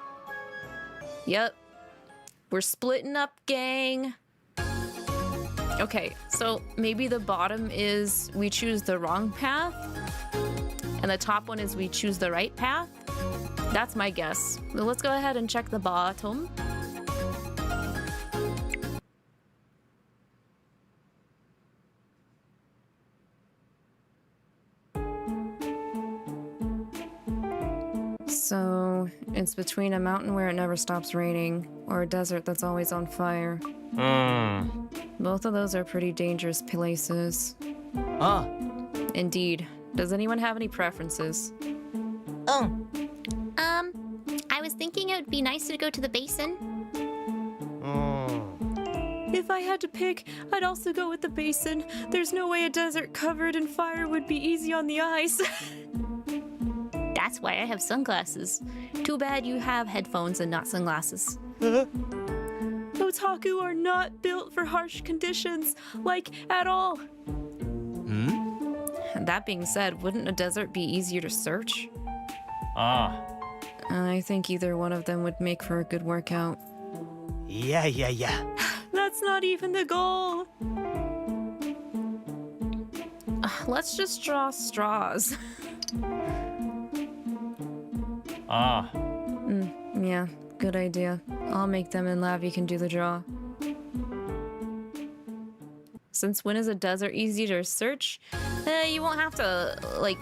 Yep. We're splitting up, gang. Okay, so maybe the bottom is we choose the wrong path, and the top one is we choose the right path. That's my guess. Well, let's go ahead and check the bottom. So, it's between a mountain where it never stops raining, or a desert that's always on fire. うん。 Both of those are pretty dangerous places. あ Indeed. Does anyone have any preferences? I was thinking it would be nice to go to the basin. If I had to pick, I'd also go with the basin. There's no way a desert covered in fire would be easy on the ice. That's why I have sunglasses. Too bad you have headphones and not sunglasses. Otaku are not built for harsh conditions, like, at all. That being said, wouldn't a desert be easier to search? I think either one of them would make for a good workout. Yeah. That's not even the goal. Let's just draw straws. Yeah, good idea. I'll make them and Lavi can do the draw. Since when is a desert easy to search? You won't have to, like,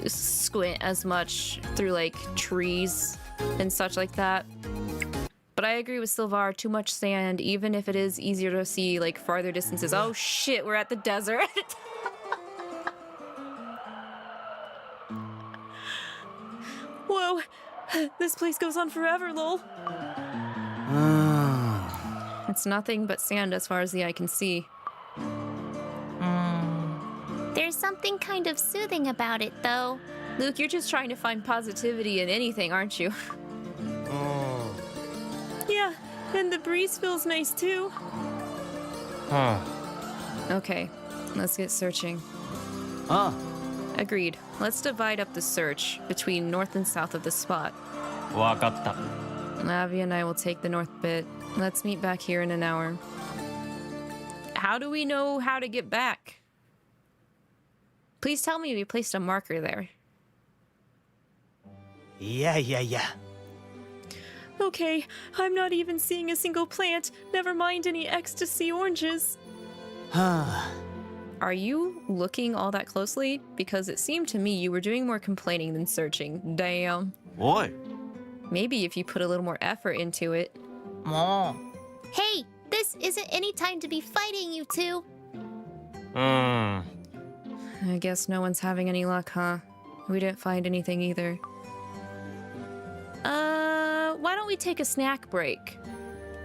squint as much through, like, trees and such like that. But I agree with 𝐒𝐕, too much sand, even if it is easier to see, like, farther distances. Oh shit, we're at the desert. Whoa, this place goes on forever, lol. It's nothing but sand as far as the eye can see. There's something kind of soothing about it, though. Luke, you're just trying to find positivity in anything, aren't you? Yeah, and the breeze feels nice too. Okay, let's get searching. Agreed. Let's divide up the search between north and south of the spot. わかった. Lavi and I will take the north bit. Let's meet back here in an hour. How do we know how to get back? Please tell me we placed a marker there. Yeah. Okay, I'm not even seeing a single plant. Never mind any ecstasy oranges. Are you looking all that closely? Because it seemed to me you were doing more complaining than searching. Damn. Oi. Maybe if you put a little more effort into it. Hey, this isn't any time to be fighting, you two. I guess no one's having any luck, huh? We didn't find anything either. Why don't we take a snack break?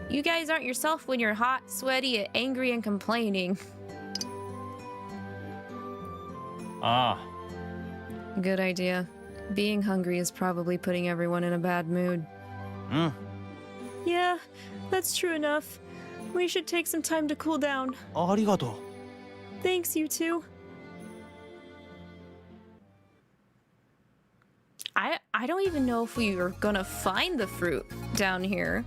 You guys aren't yourself when you're hot, sweaty, angry, and complaining. Good idea. Being hungry is probably putting everyone in a bad mood. Yeah, that's true enough. We should take some time to cool down. ありがとう. Thanks, you two. I don't even know if we are gonna find the fruit down here.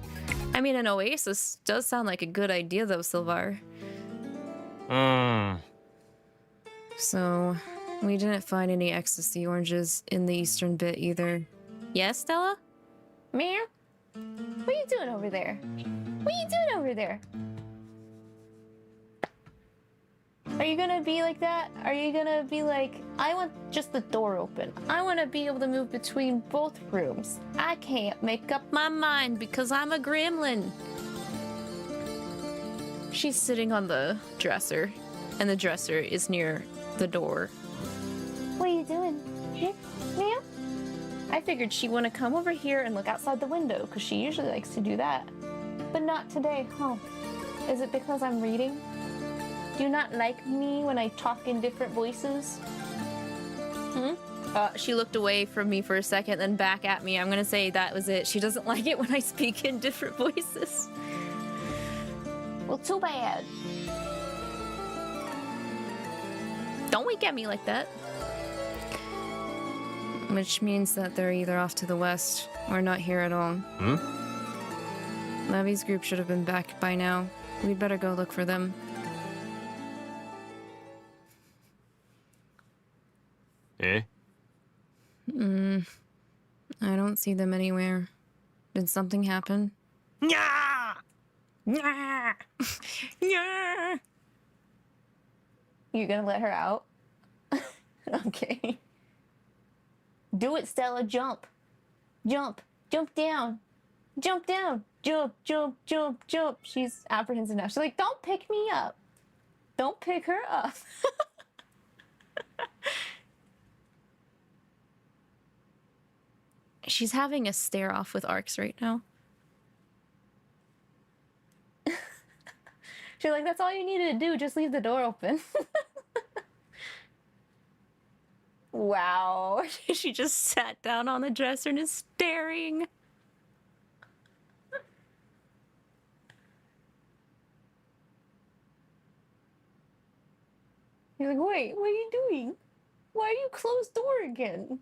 I mean, an oasis does sound like a good idea, though, 𝐒𝐕. So, we didn't find any ecstasy oranges in the eastern bit either. Yes, Stella? Meow? What are you doing over there? What are you doing over there? Are you gonna be like that? Are you gonna be like, I want just the door open. I want to be able to move between both rooms. I can't make up My mind, because I'm a gremlin. She's sitting on the dresser, and the dresser is near the door. What are you doing? Meow? I figured she'd want to come over here and look outside the window, because she usually likes to do that. But not today, huh? Is it because I'm reading? Do you not like me when I talk in different voices? She looked away from me for a second, then back at me. I'm gonna say that was it. She doesn't like it when I speak in different voices. Well, too bad. Don't wink at me like that. Which means that they're either off to the west or not here at all. Lavi's group should have been back by now. We'd better go look for them. Eh? I don't see them anywhere. Did something happen? Nya! Nya! Nya! You're gonna let her out? Okay. Do it, Stella. Jump. Jump. Jump down. Jump down. Jump, jump, jump, jump. She's apprehensive now. She's like, don't pick me up. Don't pick her up. She's having a stare off with arcs right now. She's like, that's all you needed to do. Just leave the door open. Wow. She just sat down on the dresser and is staring. He's like, wait, what are you doing? Why are you closed door again?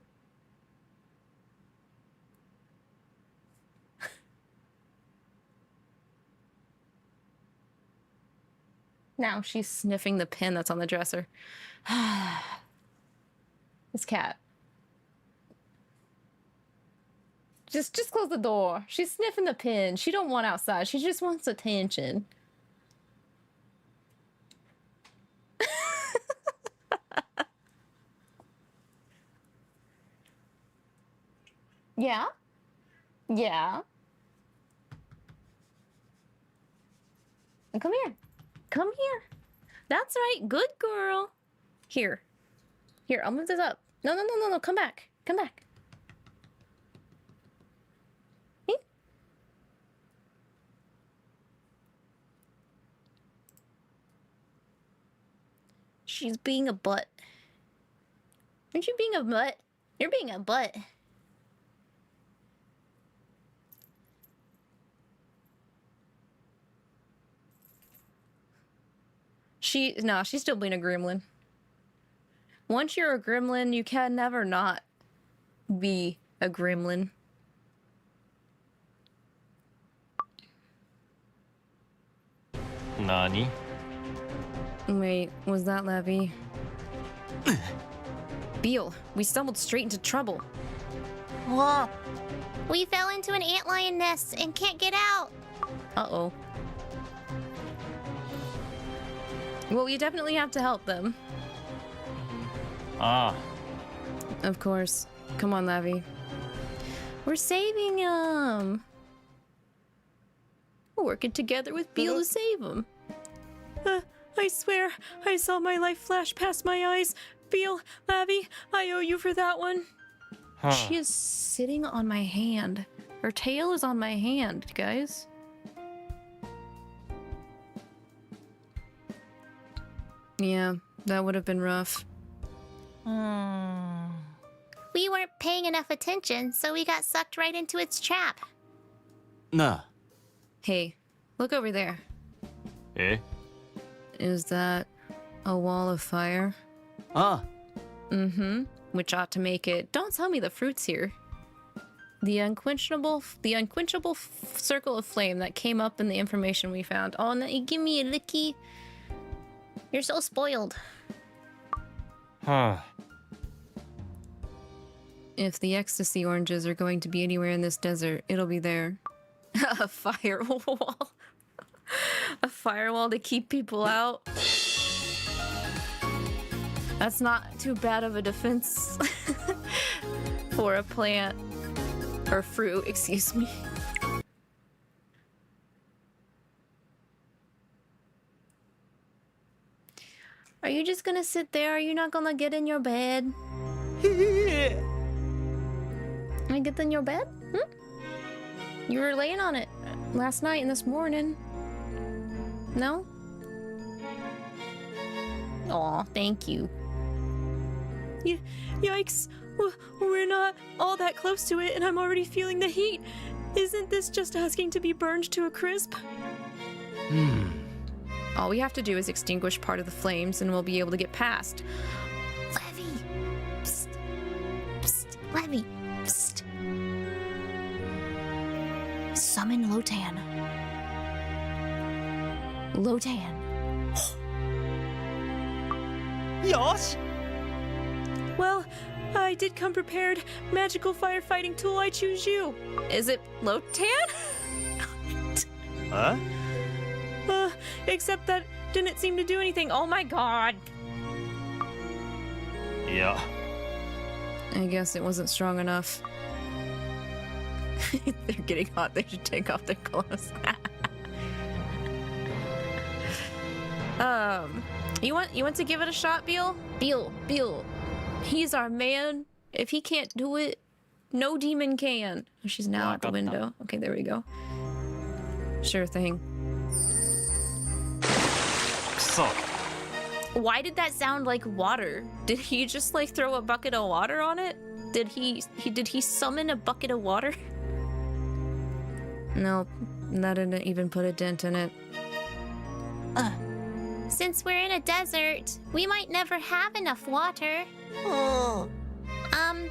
Now she's sniffing the pin that's on the dresser. This cat. Just close the door. She's sniffing the pin. She don't want outside. She just wants attention. Yeah? Yeah. Come here. Come here. That's right. Good girl. Here. Here, I'll move this up. No. Come back. Come back. Hey. She's being a butt. Aren't you being a butt? You're being a butt. No, she's still being a gremlin. Once you're a gremlin, you can never not be a gremlin. Nani? Wait, was that Lavi? Beel, we stumbled straight into trouble. Whoa. We fell into an antlion nest and can't get out. Uh-oh. Well, we definitely have to help them. Ah. Of course. Come on, Lavi. We're saving them. We're working together with Beel to save them. I swear, I saw my life flash past my eyes. Beel, Lavi, I owe you for that one. Huh. She is sitting on my hand. Her tail is on my hand, guys. Yeah, that would have been rough. We weren't paying enough attention, so we got sucked right into its trap. Nah. Hey, look over there. Eh? Is that a wall of fire? Ah. Mm-hmm. Which ought to make it... Don't tell me the fruit's here. The unquenchable circle of flame that came up in the information we found. Oh, no, give me a licky. You're so spoiled. Huh. If the ecstasy oranges are going to be anywhere in this desert, it'll be there. A firewall. A firewall to keep people out. That's not too bad of a defense for a plant. Or fruit, excuse me. Are you just gonna sit there? Are you not gonna get in your bed? I get in your bed? You were laying on it last night and this morning. No? Aw, thank you. Yikes. We're not all that close to it and I'm already feeling the heat. Isn't this just asking to be burned to a crisp? All we have to do is extinguish part of the flames and we'll be able to get past. Lavi! Psst. Psst. Lavi! Psst. Summon Lotan. Lotan. Yosh! Well, I did come prepared. Magical firefighting tool, I choose you. Is it Lotan? Huh? Except that didn't seem to do anything. Oh my god. Yeah. I guess it wasn't strong enough. They're getting hot. They should take off their clothes. You want to give it a shot, Beel? Beel. He's our man. If he can't do it, No demon can. Oh, she's now at the window. Okay, there we go. Sure thing. So. Why did that sound like water? Did he just like throw a bucket of water on it? Did he summon a bucket of water? Nope, that didn't even put a dent in it. Since we're in a desert, we might never have enough water.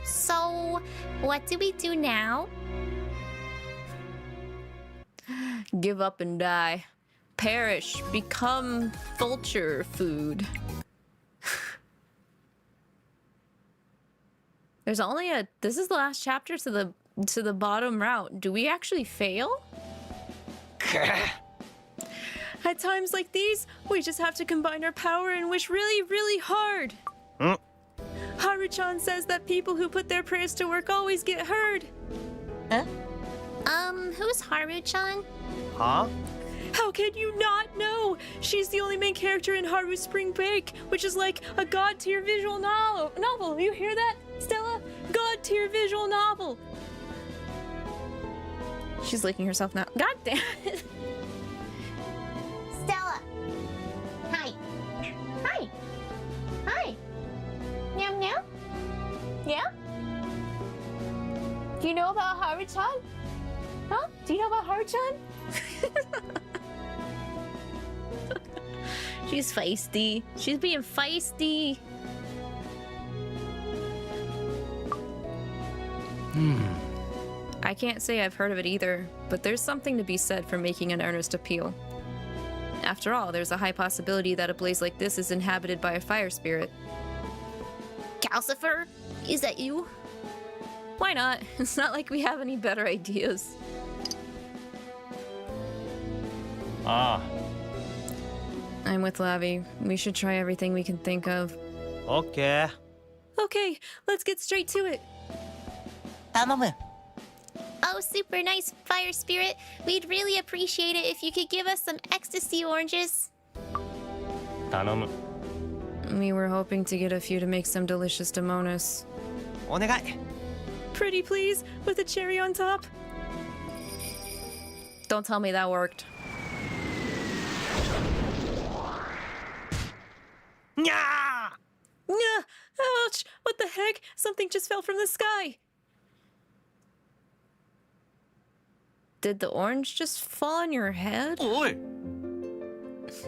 So what do we do now? Give up and die. Perish. Become vulture food. There's only a... This is the last chapter to the bottom route. Do we actually fail? At times like these, we just have to combine our power and wish really, really hard. Haru-chan says that people who put their prayers to work always get heard. Who's Haru-chan? Huh? How can you not know? She's the only main character in Haru's Spring Break, which is like a god-tier visual novel. You hear that, Stella? God-tier visual novel. She's licking herself now. God damn it. Stella. Hi. Hi. Hi. Meow meow. Yeah? Do you know about Haru-chan? Huh? Do you know about Haru-chan? She's feisty. She's being feisty. I can't say I've heard of it either, but there's something to be said for making an earnest appeal. After all, there's a high possibility that a blaze like this is inhabited by a fire spirit. Calcifer? Is that you? Why not? It's not like we have any better ideas. I'm with Lavi. We should try everything we can think of. Okay. Okay, let's get straight to it. Oh, super nice fire spirit. We'd really appreciate it if you could give us some ecstasy oranges. 頼む. We were hoping to get a few to make some delicious Demonus. お願い. Pretty please, with a cherry on top. Don't tell me that worked. Nya! Nyah! Ouch! What the heck? Something just fell from the sky. Did the orange just fall on your head? Oi!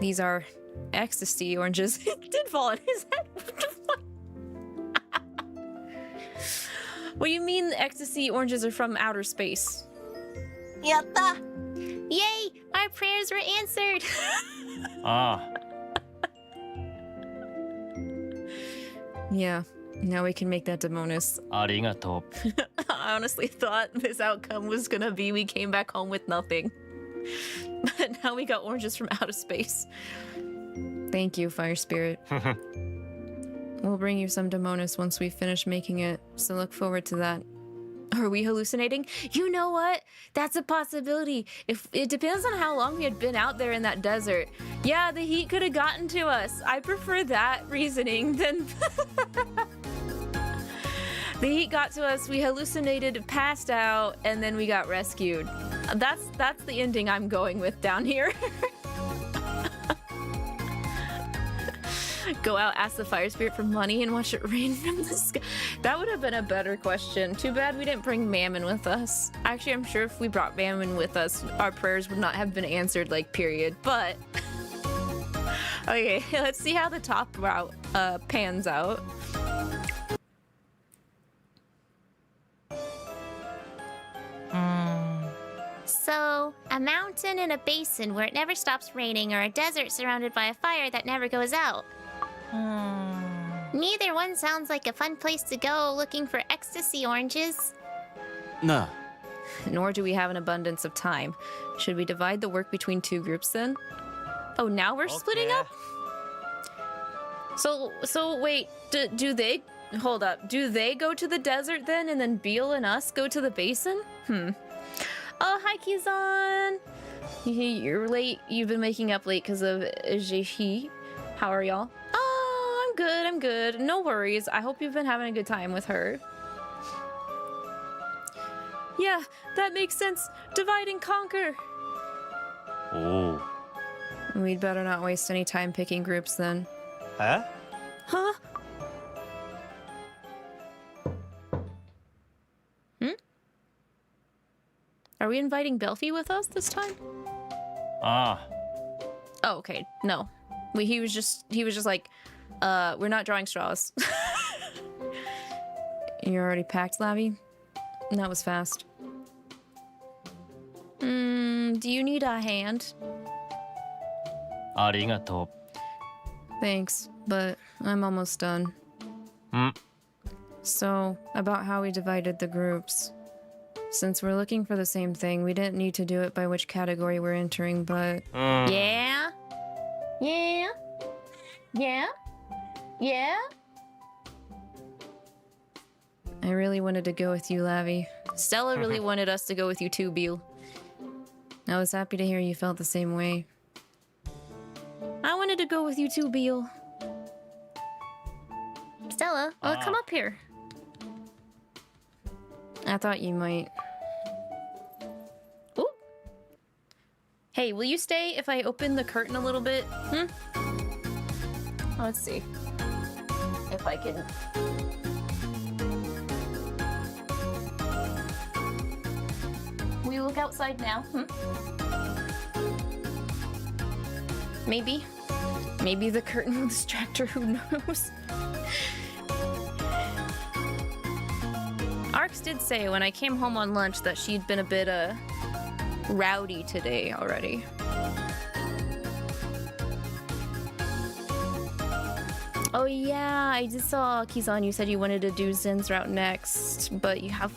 These are ecstasy oranges. It did fall on his head. What the fuck? What do you mean the ecstasy oranges are from outer space? Yatta! Yay! Our prayers were answered! Yeah, now we can make that Demonus. ありがとう. I honestly thought this outcome was gonna be we came back home with nothing. But now we got oranges from outer space. Thank you, Fire Spirit. We'll bring you some Demonus once we finish making it, so look forward to that. Are we hallucinating? You know what? That's a possibility. If it depends on how long we had been out there in that desert. Yeah, the heat could have gotten to us. I prefer that reasoning than... The heat got to us, we hallucinated, passed out, and then we got rescued. That's the ending I'm going with down here. Go out, ask the fire spirit for money, and watch it rain from the sky. That would have been a better question. Too bad we didn't bring Mammon with us. Actually, I'm sure if we brought Mammon with us, our prayers would not have been answered, like, period. But... okay, let's see how the top route pans out. So, a mountain and a basin where it never stops raining, or a desert surrounded by a fire that never goes out. Neither one sounds like a fun place to go looking for ecstasy oranges. Nah. Nor do we have an abundance of time. Should we divide the work between two groups then? Oh, now we're splitting up? So wait, do they... Hold up. Do they go to the desert then, and then Beel and us go to the basin? Oh, hi, Kizan! You're late. You've been waking up late because of 𝐒𝐿𝐒. How are y'all? Oh, I'm good. No worries. I hope you've been having a good time with her. Yeah, that makes sense. Divide and conquer. おお。 We'd better not waste any time picking groups then. え Huh? Are we inviting Belfie with us this time? あ Oh, okay. No. He was just like, we're not drawing straws. You're already packed, Lavi? That was fast. Do you need a hand? あ。ありがと Thanks, but I'm almost done. う。ん So, about how we divided the groups. Since we're looking for the same thing, we didn't need to do it by which category we're entering, but... うん。 Yeah? Yeah? Yeah? Yeah? I really wanted to go with you, Lavi. Stella really wanted us to go with you too, Beel. I was happy to hear you felt the same way. I wanted to go with you too, Beel. Stella, come up here. I thought you might. Ooh. Hey, will you stay if I open the curtain a little bit? Let's see. If I can... Will you look outside now? Maybe. Maybe the curtain will distract her, who knows? Arx did say when I came home on lunch that she'd been a bit rowdy today already. Oh yeah, I just saw Kizan, you said you wanted to do Zen's route next, but you have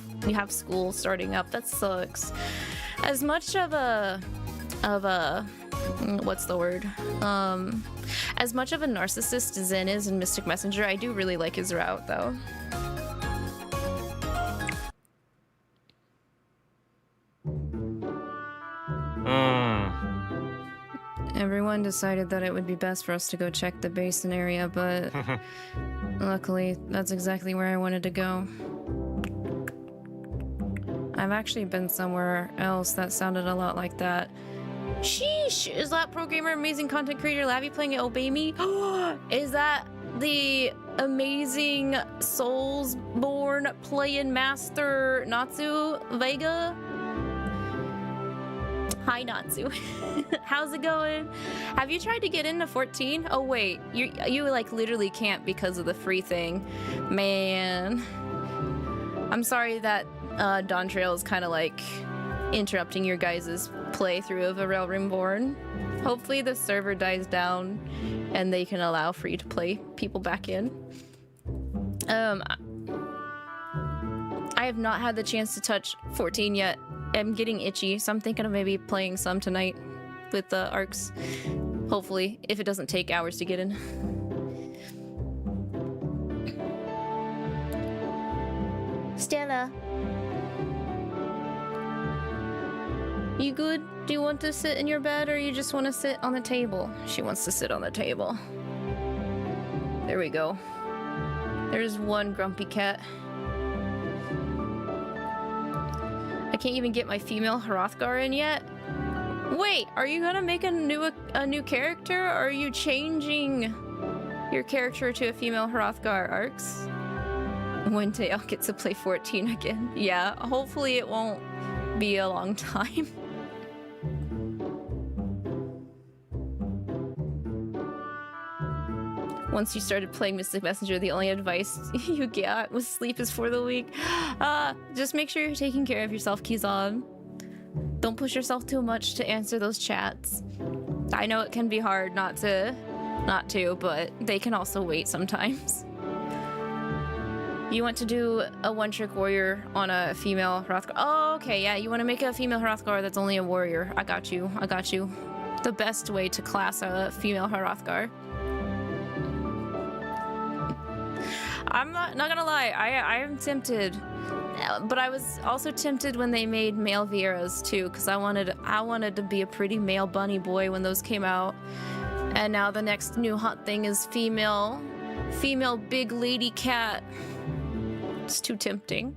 school starting up. That sucks. As much of a what's the word? As much of a narcissist Zen is in Mystic Messenger, I do really like his route though. Everyone decided that it would be best for us to go check the basin area, but luckily, that's exactly where I wanted to go. I've actually been somewhere else that sounded a lot like that. Sheesh! Is that pro gamer, amazing content creator Lavi playing at Obey Me? Is that the amazing Soulsborne playing master Natsu Vega? Hi Natsu. How's it going? Have you tried to get into 14? Oh wait, you like literally can't because of the free thing. Man. I'm sorry that Dawn Trail is kind of like interrupting your guys' playthrough of A Realm Reborn. Hopefully the server dies down and they can allow free to play people back in. I have not had the chance to touch 14 yet. I'm getting itchy, so I'm thinking of maybe playing some tonight with the arcs. Hopefully, if it doesn't take hours to get in. Stella, You good? Do you want to sit in your bed or you just want to sit on the table? She wants to sit on the table. There we go. There's one grumpy cat. I can't even get my female Hrothgar in yet. Wait, are you gonna make a new character, or are you changing your character to a female Hrothgar, Arx? One day I'll get to play 14 again. Yeah, hopefully it won't be a long time. Once you started playing Mystic Messenger, the only advice you got was sleep is for the weak. Just make sure you're taking care of yourself, Kizan. Don't push yourself too much to answer those chats. I know it can be hard not to, but they can also wait sometimes. You want to do a one-trick warrior on a female Hrothgar? Oh, okay, yeah, you want to make a female Hrothgar that's only a warrior. I got you, I got you. The best way to class a female Hrothgar. I'm not gonna lie, I am tempted. But I was also tempted when they made male Vieras too, because I wanted to be a pretty male bunny boy when those came out. And now the next new hot thing is female big lady cat. It's too tempting.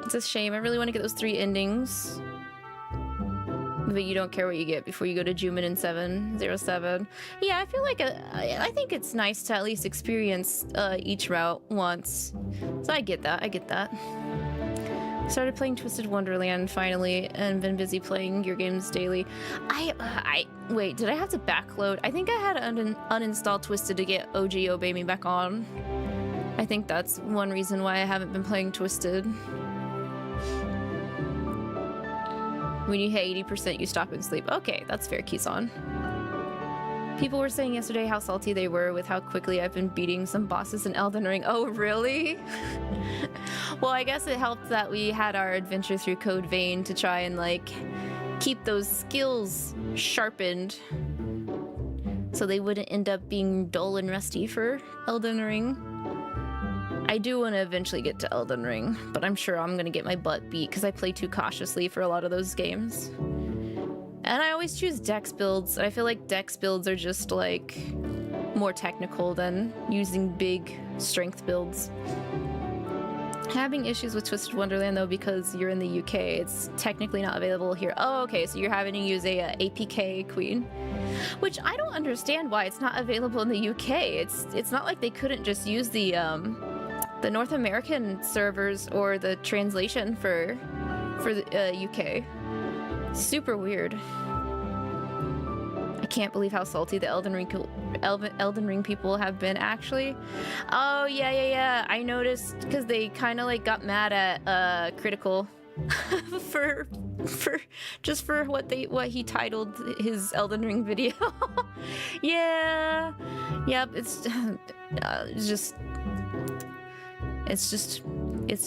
It's a shame. I really want to get those 3 endings. But you don't care what you get before you go to Jumin in 707. Yeah, I feel like I think it's nice to at least experience each route once. So I get that. I get that. Started playing Twisted Wonderland finally, and been busy playing your games daily. Wait, did I have to backload? I think I had to uninstall Twisted to get OG Obey Me back on. I think that's one reason why I haven't been playing Twisted. When you hit 80%, you stop and sleep. Okay, that's fair, Kison. People were saying yesterday how salty they were with how quickly I've been beating some bosses in Elden Ring. Oh, really? Well, I guess it helped that we had our adventure through Code Vein to try and, like, keep those skills sharpened so they wouldn't end up being dull and rusty for Elden Ring. I do want to eventually get to Elden Ring, but I'm sure I'm going to get my butt beat because I play too cautiously for a lot of those games. And I always choose dex builds. I feel like dex builds are just, like, more technical than using big strength builds. Having issues with Twisted Wonderland, though, because you're in the UK. It's technically not available here. Oh, okay, so you're having to use a APK queen. Which I don't understand why it's not available in the UK. It's not like they couldn't just use the North American servers or the translation for the UK. Super weird. I can't believe how salty the Elden Ring people have been, actually. Oh, yeah. I noticed because they kind of like got mad at Critical for what he titled his Elden Ring video. Yeah. Yep, it's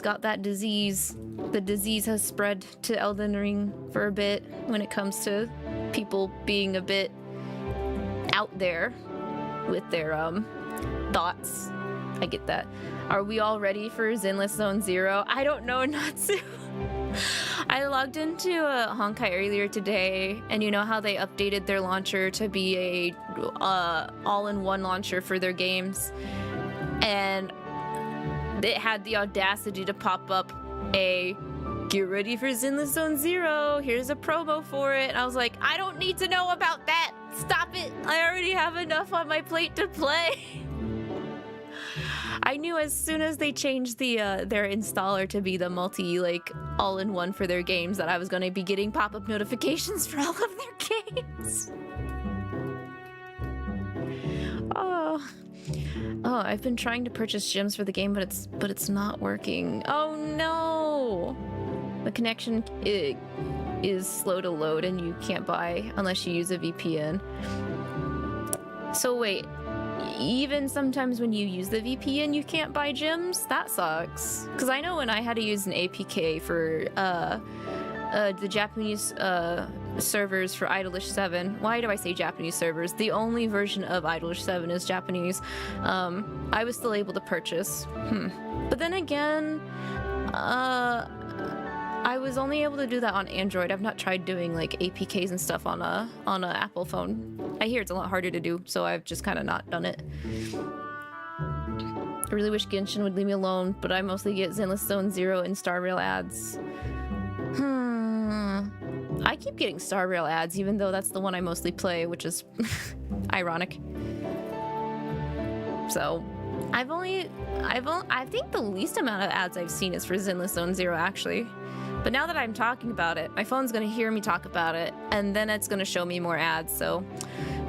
got that disease. The disease has spread to Elden Ring for a bit when it comes to people being a bit out there with their thoughts. I get that. Are we all ready for Zenless Zone Zero? I don't know, Natsu. I logged into Honkai earlier today, and you know how they updated their launcher to be a all-in-one launcher for their games, and it had the audacity to pop up a "Get ready for Zenless Zone Zero. Here's a promo for it." And I was like, I don't need to know about that. Stop it. I already have enough on my plate to play. I knew as soon as they changed their installer to be the all-in-one for their games that I was going to be getting pop-up notifications for all of their games. Oh, I've been trying to purchase gems for the game, but it's not working. Oh no! The connection is slow to load, and you can't buy unless you use a VPN. So wait, even sometimes when you use the VPN, you can't buy gems? That sucks. Because I know when I had to use an APK for the Japanese servers for Idolish 7. Why do I say Japanese servers? The only version of Idolish 7 is Japanese. I was still able to purchase. But then again, I was only able to do that on Android. I've not tried doing like APKs and stuff on a Apple phone. I hear it's a lot harder to do, so I've just kind of not done it. I really wish Genshin would leave me alone, but I mostly get Zenless Zone Zero and Star Rail ads. I keep getting Star Rail ads, even though that's the one I mostly play, which is ironic. So, I think the least amount of ads I've seen is for Zenless Zone Zero, actually. But now that I'm talking about it, my phone's gonna hear me talk about it, and then it's gonna show me more ads, so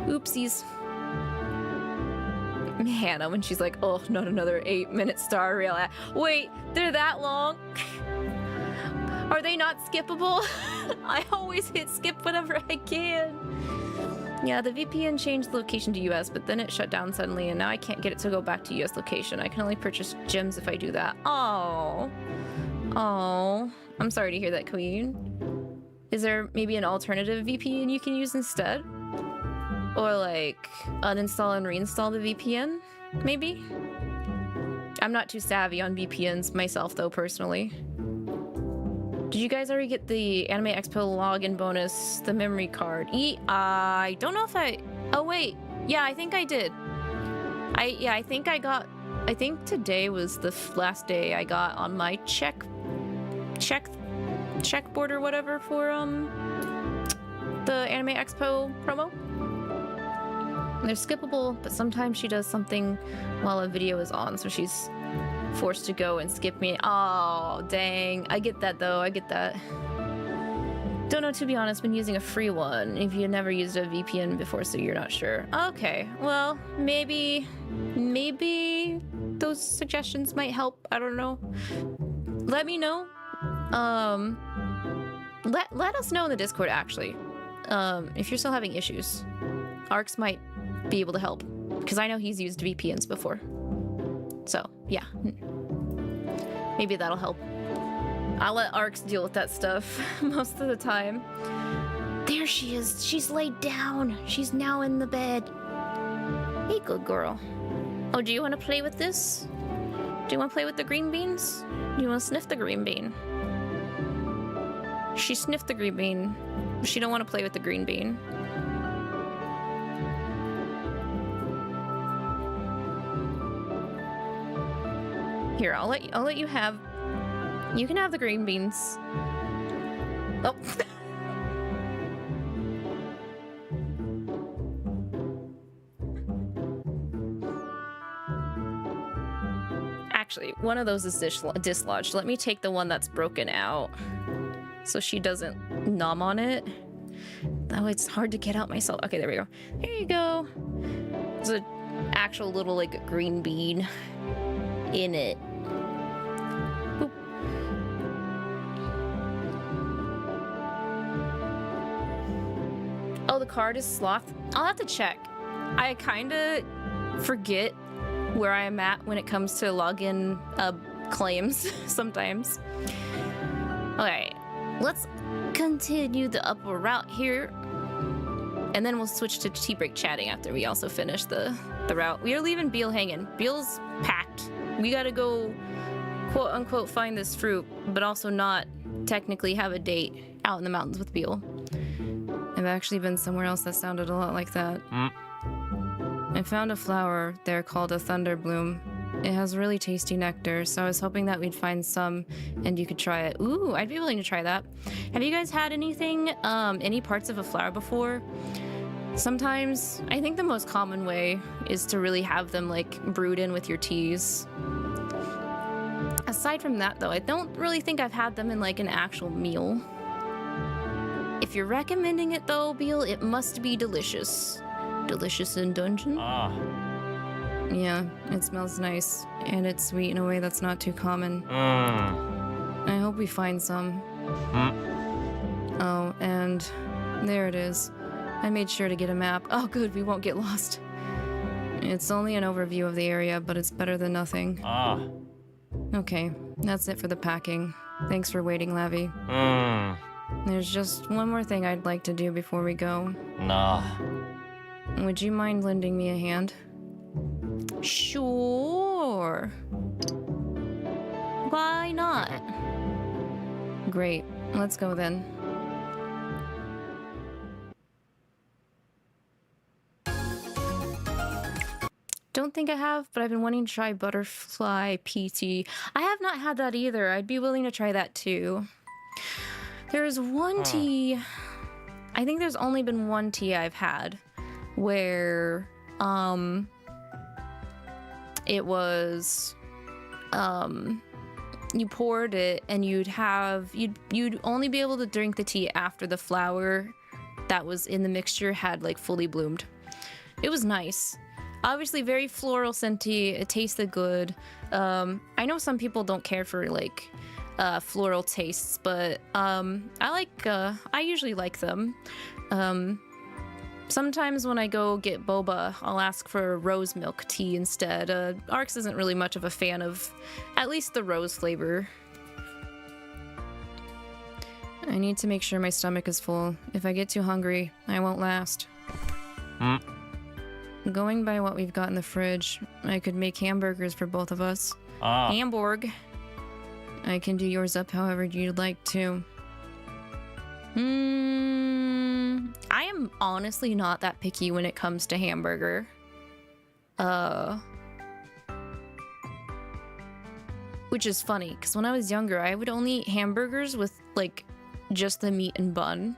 oopsies. Hannah, when she's like, oh, not another 8-minute Star Rail ad. Wait, they're that long? Are they not skippable? I always hit skip whenever I can. Yeah, the VPN changed the location to US, but then it shut down suddenly, and now I can't get it to go back to US location. I can only purchase gems if I do that. Oh. I'm sorry to hear that, Queen. Is there maybe an alternative VPN you can use instead? Or like uninstall and reinstall the VPN, maybe? I'm not too savvy on VPNs myself, though, personally. Did you guys already get the Anime Expo login bonus, the memory card? I don't know if oh wait, yeah, I think I did. I think today was the last day I got on my checkboard or whatever for the Anime Expo promo. They're skippable, but sometimes she does something while a video is on, so she's forced to go and skip me. Oh, dang. I get that, though. I get that. Don't know, to be honest, been using a free one if you never used a VPN before, so you're not sure. Okay, well, maybe those suggestions might help. I don't know. Let me know. Let us know in the Discord, actually. If you're still having issues. 𝐼𝐒 might be able to help, because I know he's used VPNs before. So, yeah. Maybe that'll help. I'll let 𝐼𝐒 deal with that stuff most of the time. There she is. She's laid down. She's now in the bed. Hey, good girl. Oh, do you want to play with this? Do you want to play with the green beans? Do you want to sniff the green bean? She sniffed the green bean. She don't want to play with the green bean. Here, I'll let you have. You can have the green beans. Oh. Actually, one of those is dislodged. Let me take the one that's broken out, so she doesn't nom on it. Oh, it's hard to get out myself. Okay, there we go. There you go. There's an actual little like green bean in it. Boop. Oh, the card is sloth. I'll have to check. I kind of forget where I am at when it comes to login claims sometimes. Okay, let's continue the upper route here, and then we'll switch to tea break chatting after we also finish the route. We are leaving Beel hanging. Beel's packed. We gotta go, quote unquote, find this fruit, but also not technically have a date out in the mountains with Beel. I've actually been somewhere else that sounded a lot like that. I found a flower there called a thunderbloom. It has really tasty nectar, so I was hoping that we'd find some and you could try it. Ooh, I'd be willing to try that. Have you guys had anything, any parts of a flower before? Sometimes, I think the most common way is to really have them like brewed in with your teas. Aside from that though, I don't really think I've had them in like an actual meal. If you're recommending it though, Beel, it must be delicious. Delicious in dungeon? Ah. Yeah, it smells nice, and it's sweet in a way that's not too common. I hope we find some. Oh, and there it is. I made sure to get a map. Oh good, we won't get lost. It's only an overview of the area, but it's better than nothing. Ah. Okay, that's it for the packing. Thanks for waiting, Lavi. There's just one more thing I'd like to do before we go. Nah. Would you mind lending me a hand? Sure. Why not? Great. Let's go then. Don't think I have, but I've been wanting to try butterfly PT. I have not had that either. I'd be willing to try that too. There's one tea. I think there's only been one tea I've had where it was you poured it and you'd only be able to drink the tea after the flower that was in the mixture had like fully bloomed. It was nice. Obviously very floral scenty. It tasted good. I know some people don't care for like floral tastes, but I usually like them. Sometimes when I go get boba, I'll ask for rose milk tea instead. 𝐼𝐒 isn't really much of a fan of at least the rose flavor. I need to make sure my stomach is full. If I get too hungry, I won't last. Going by what we've got in the fridge, I could make hamburgers for both of us. Hamburg. I can do yours up however you'd like to. I am honestly not that picky when it comes to hamburger. which is funny because when I was younger, I would only eat hamburgers with like just the meat and bun.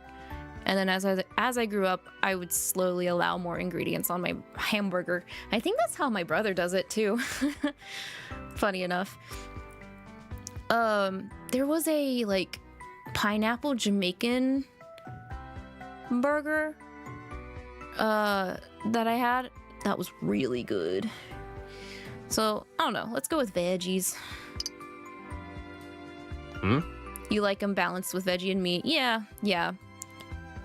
And then as I grew up, I would slowly allow more ingredients on my hamburger. I think that's how my brother does it too. Funny enough. There was a like pineapple Jamaican burger that I had that was really good. So I don't know, let's go with veggies. You like them balanced with veggie and meat? Yeah.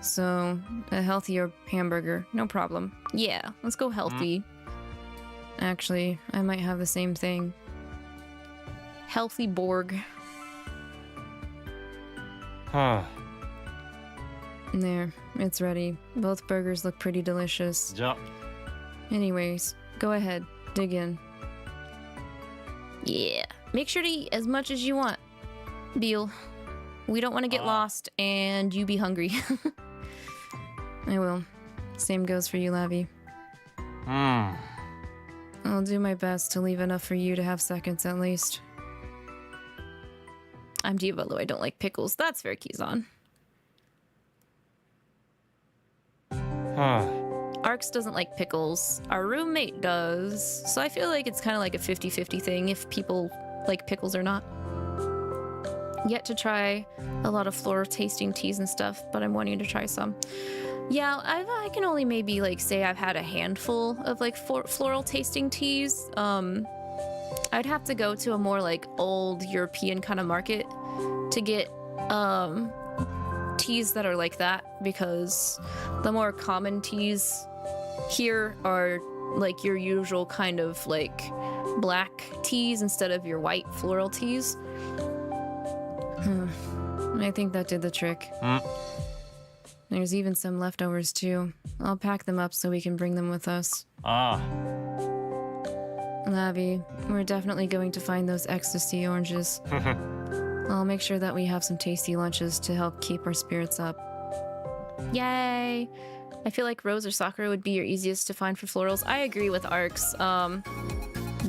So a healthier hamburger, no problem. Yeah, let's go healthy. Actually, I might have the same thing. Healthy Borg. Huh. There, it's ready. Both burgers look pretty delicious. Anyways, go ahead, dig in. Yeah, make sure to eat as much as you want, Beel. We don't want to get lost and you be hungry. I will. Same goes for you, Lavi. I'll do my best to leave enough for you to have seconds at least. I'm Devildom, I don't like pickles. That's fair, 𝐂𝐸𝐈𝐒. 𝐼𝐸 doesn't like pickles. Our roommate does. So I feel like it's kind of like a 50-50 thing if people like pickles or not. Yet to try a lot of floral tasting teas and stuff, but I'm wanting to try some. Yeah, I can only maybe like say I've had a handful of like floral tasting teas. I'd have to go to a more like old European kind of market to get teas that are like that, because the more common teas here are like your usual kind of like black teas instead of your white floral teas. I think that did the trick. There's even some leftovers too. I'll pack them up so we can bring them with us. Lavi, we're definitely going to find those ecstasy oranges. I'll make sure that we have some tasty lunches to help keep our spirits up. Yay! I feel like rose or sakura would be your easiest to find for florals. I agree with 𝐼𝐸.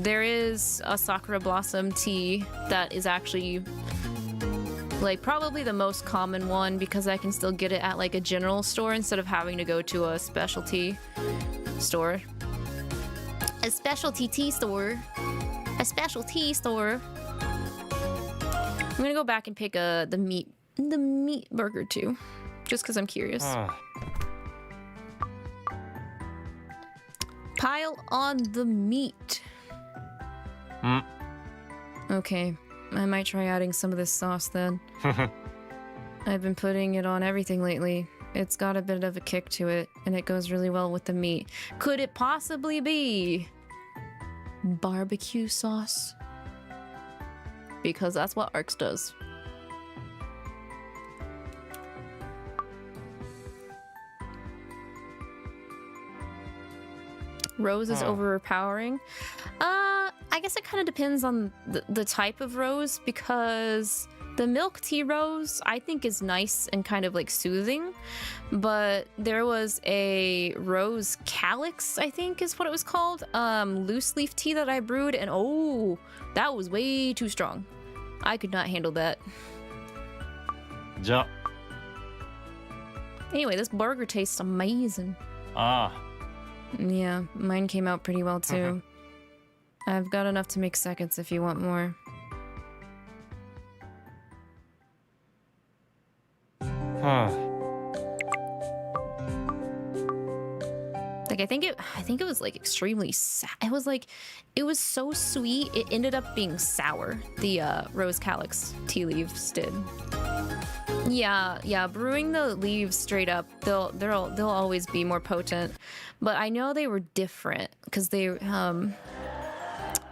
There is a sakura blossom tea that is actually like probably the most common one, because I can still get it at like a general store instead of having to go to a specialty store. A specialty tea store. A specialty store. I'm gonna go back and pick the meat burger too, just because I'm curious. Pile on the meat. Okay, I might try adding some of this sauce then. I've been putting it on everything lately. It's got a bit of a kick to it, and it goes really well with the meat. Could it possibly be barbecue sauce? Because that's what 𝐼𝐸 does. Rose is overpowering. I guess it kind of depends on the type of rose, because the milk tea rose I think is nice and kind of like soothing, but there was a rose calyx, I think is what it was called, loose leaf tea that I brewed, and oh, that was way too strong. I could not handle that. Anyway, this burger tastes amazing. Yeah, mine came out pretty well too. I've got enough to make seconds if you want more. Like I think it was like extremely it was so sweet it ended up being sour. The rose calyx tea leaves did. Yeah, brewing the leaves straight up, they'll always be more potent. But I know they were different because they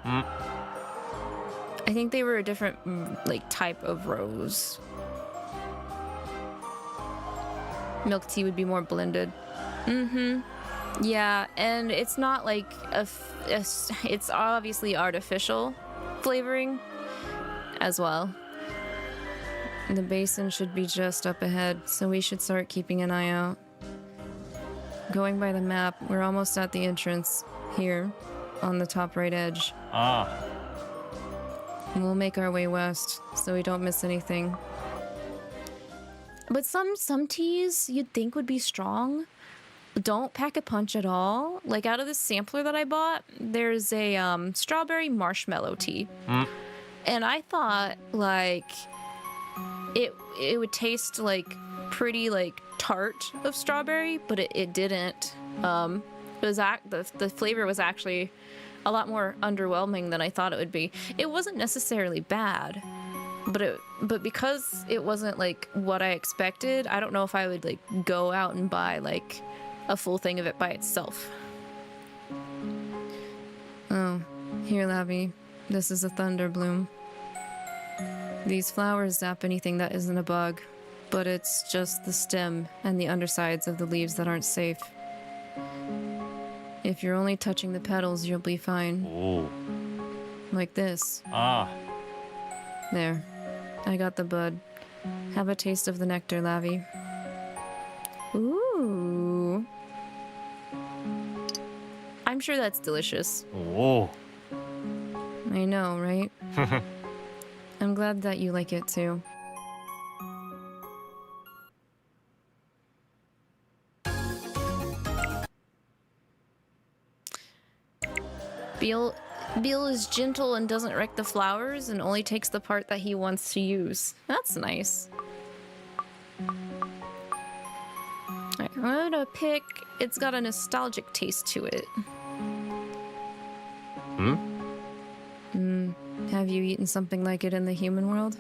I think they were a different like type of rose. Milk tea would be more blended. Yeah, and it's not like it's obviously artificial flavoring as well. The basin should be just up ahead, so we should start keeping an eye out. Going by the map, we're almost at the entrance here on the top right edge. We'll make our way west so we don't miss anything. But some teas you'd think would be strong don't pack a punch at all. Like out of this sampler that I bought, there's a strawberry marshmallow tea. And I thought like it would taste like pretty like tart of strawberry, but it didn't. It was the flavor was actually a lot more underwhelming than I thought it would be. It wasn't necessarily bad, but because it wasn't like what I expected, I don't know if I would like go out and buy like a full thing of it by itself. Oh, here, Lavi. This is a thunder bloom. These flowers zap anything that isn't a bug, but it's just the stem and the undersides of the leaves that aren't safe. If you're only touching the petals, you'll be fine. Oh. Like this. Ah. There. I got the bud. Have a taste of the nectar, Lavi. Ooh. I'm sure that's delicious. Oh. I know, right? I'm glad that you like it too. Beel is gentle and doesn't wreck the flowers and only takes the part that he wants to use. That's nice. Alright, I'm gonna pick... It's got a nostalgic taste to it. Have you eaten something like it in the human world?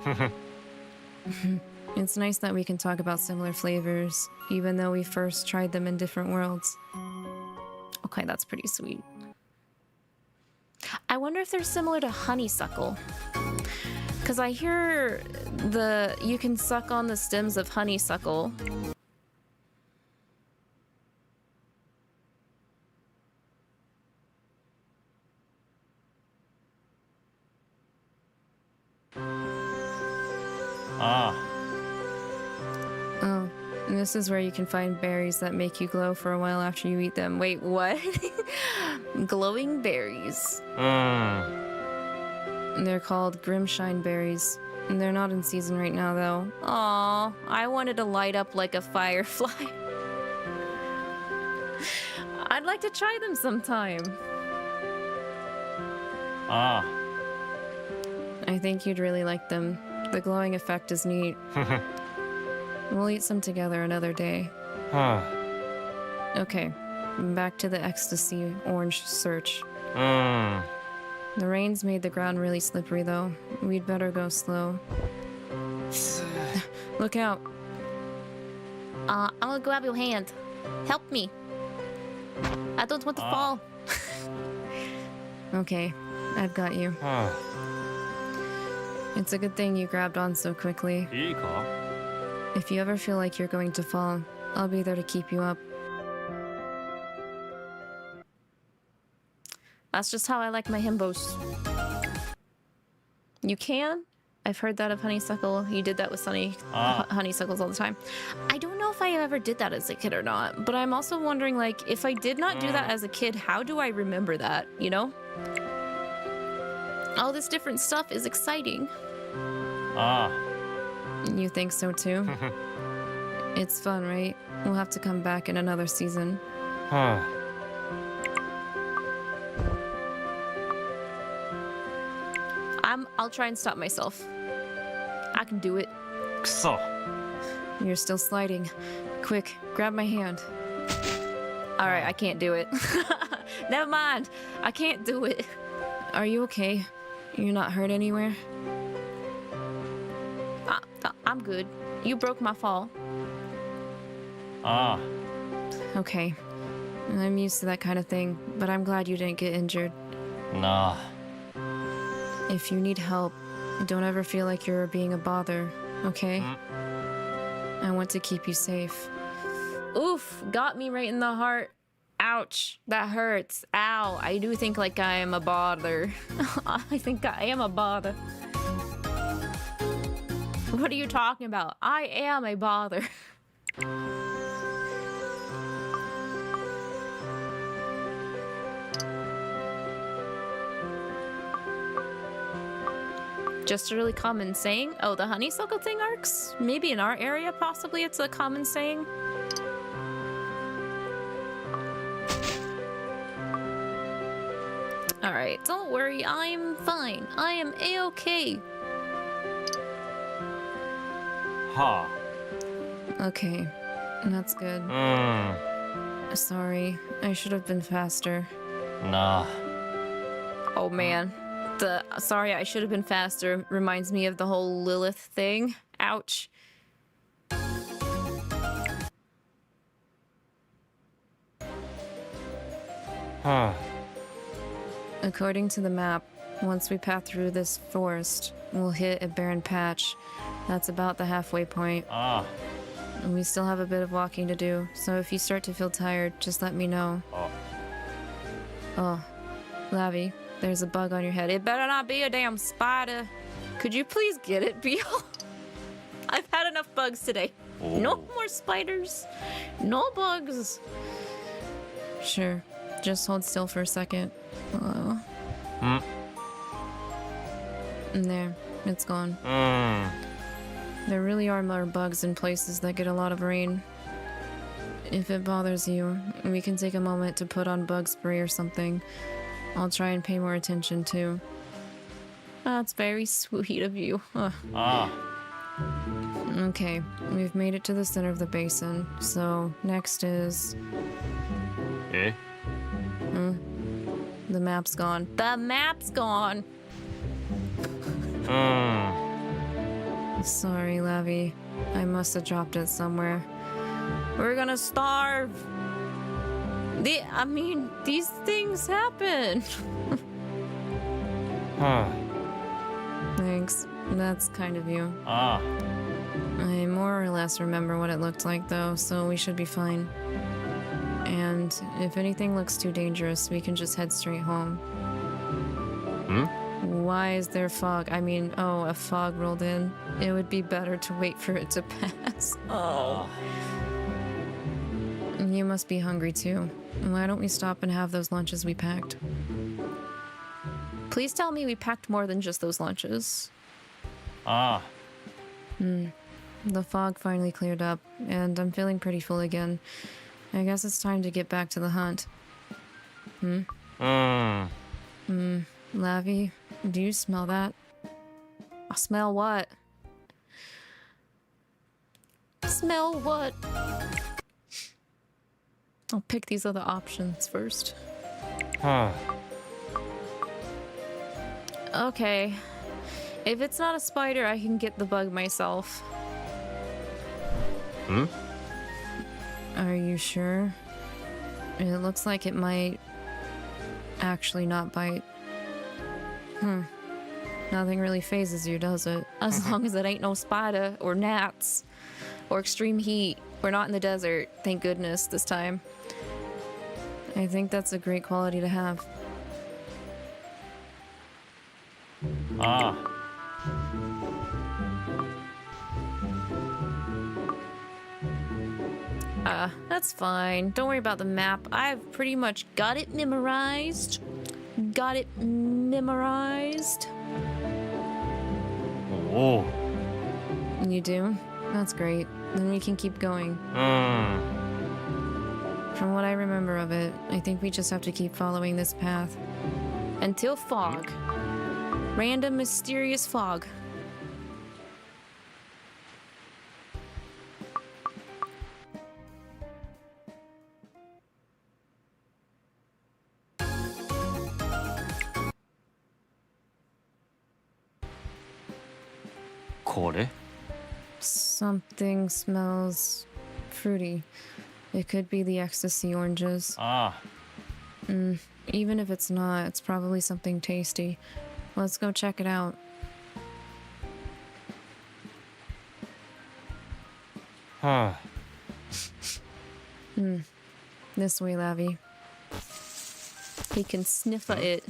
It's nice that we can talk about similar flavors, even though we first tried them in different worlds. Okay, that's pretty sweet. I wonder if they're similar to honeysuckle. Because I hear you can suck on the stems of honeysuckle. Ah. Oh, and this is where you can find berries that make you glow for a while after you eat them. Wait, what? Glowing berries. They're called Grimshine berries. And they're not in season right now, though. Aw, I wanted to light up like a firefly. I'd like to try them sometime. Ah. I think you'd really like them. The glowing effect is neat. We'll eat some together another day. Okay, back to the ecstasy orange search. The rain's made the ground really slippery, though. We'd better go slow. Look out. I'm gonna grab your hand. Help me. I don't want to fall. Okay, I've got you. It's a good thing you grabbed on so quickly. If you ever feel like you're going to fall, I'll be there to keep you up. That's just how I like my himbos. You can? I've heard that of honeysuckle. You did that with honeysuckles all the time. I don't know if I ever did that as a kid or not, but I'm also wondering, like, if I did not do that as a kid, how do I remember that, you know? All this different stuff is exciting. You think so too? It's fun, right? We'll have to come back in another season. I'll try and stop myself. I can do it. You're still sliding. Quick, grab my hand. Alright, I can't do it. Never mind. I can't do it. Are you okay? You're not hurt anywhere? I'm good. You broke my fall. Okay. I'm used to that kind of thing, but I'm glad you didn't get injured. Nah. If you need help, don't ever feel like you're being a bother, okay? I want to keep you safe. Oof, got me right in the heart. Ouch, that hurts. Ow, I do think like I am a bother. I think I am a bother. What are you talking about? I am a bother. Just a really common saying? Oh, the honeysuckle thing arcs? Maybe in our area, possibly it's a common saying. Alright, don't worry, I'm fine. I am a-okay. Ha. Okay, that's good. Sorry, I should have been faster. Nah. Oh man, the sorry I should have been faster reminds me of the whole Lilith thing. Ouch. Huh. According to the map, once we pass through this forest, we'll hit a barren patch. That's about the halfway point. Ah. And we still have a bit of walking to do, so if you start to feel tired, just let me know. Oh. Oh, Lavi, there's a bug on your head. It better not be a damn spider. Could you please get it, Beel? I've had enough bugs today. Oh. No more spiders. No bugs. Sure, just hold still for a second. Hmm. And there, it's gone. There really are more bugs in places that get a lot of rain. If it bothers you, we can take a moment to put on bug spray or something. I'll try and pay more attention too. That's very sweet of you. Ugh. Ah. Okay, we've made it to the center of the basin, so next is... Eh? The map's gone. The map's gone! Sorry, Lavi. I must have dropped it somewhere. We're gonna starve! I mean, these things happen! Huh. Thanks. That's kind of you. Ah. I more or less remember what it looked like, though, so we should be fine. And if anything looks too dangerous, we can just head straight home. Why is there fog? I mean, oh, a fog rolled in. It would be better to wait for it to pass. Oh. You must be hungry, too. Why don't we stop and have those lunches we packed? Please tell me we packed more than just those lunches. Ah. The fog finally cleared up, and I'm feeling pretty full again. I guess it's time to get back to the hunt. Lavi, do you smell that? I smell what? Smell what? I'll pick these other options first. Huh. Okay. If it's not a spider, I can get the bug myself. Are you sure? It looks like it might actually not bite. Nothing really phases you, does it? As long as it ain't no spider or gnats or extreme heat. We're not in the desert, thank goodness, this time. I think that's a great quality to have. Ah. That's fine. Don't worry about the map. I've pretty much got it memorized. Got it memorized. Oh. You do? That's great. Then we can keep going. From what I remember of it, I think we just have to keep following this path. Until fog. Random mysterious fog. Kore? Something smells fruity. It could be the ecstasy oranges. Ah. Even if it's not, it's probably something tasty. Let's go check it out. Huh. This way, Lavi. We can sniff at it.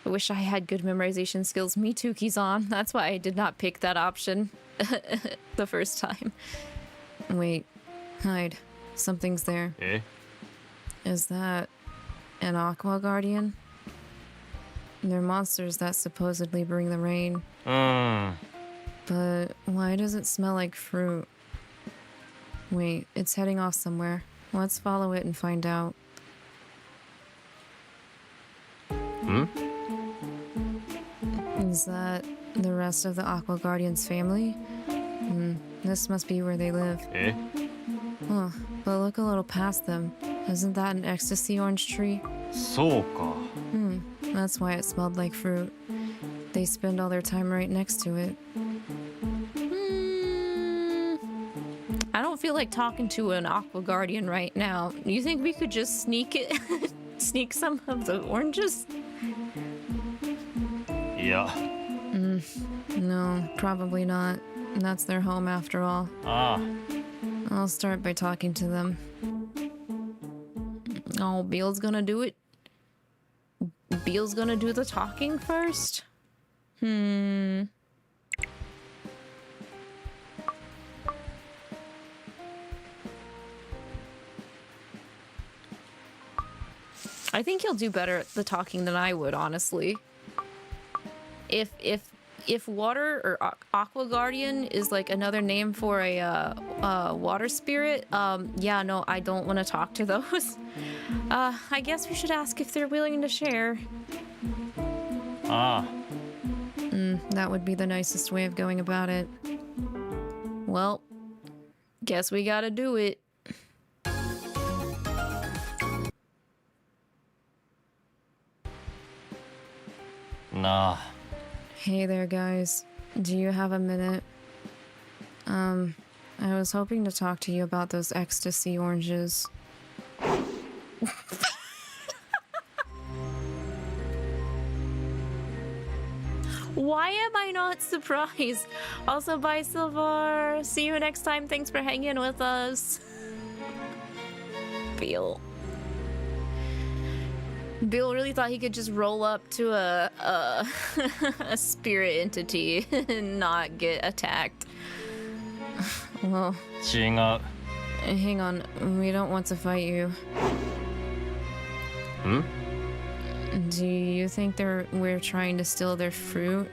I wish I had good memorization skills. Me too, Kizan. That's why I did not pick that option the first time. Wait. Hide. Something's there. Eh? Is that an aqua guardian? They're monsters that supposedly bring the rain. But why does it smell like fruit? Wait, it's heading off somewhere. Let's follow it and find out. Is that the rest of the Aqua Guardian's family? This must be where they live. Oh, but look a little past them. Isn't that an ecstasy orange tree? そうか。 That's why it smelled like fruit. They spend all their time right next to it. I don't feel like talking to an Aqua Guardian right now. You think we could just sneak it? Sneak some of the oranges? いや。 No, probably not. That's their home after all. あ I'll start by talking to them. Oh, Beel's gonna do it? Beel's gonna do the talking first? I think he'll do better at the talking than I would, honestly. If water or Aqua Guardian is like another name for a water spirit, yeah, no, I don't want to talk to those. I guess we should ask if they're willing to share. あ That would be the nicest way of going about it. Well, guess we gotta do it.なあ。 Hey there, guys. Do you have a minute? I was hoping to talk to you about those ecstasy oranges. Why am I not surprised? Also, bye, Silver. See you next time. Thanks for hanging with us. Beel. Beel really thought he could just roll up to a spirit entity and not get attacked. Well, 違う。 hang on. We don't want to fight you. Do you think we're trying to steal their fruit?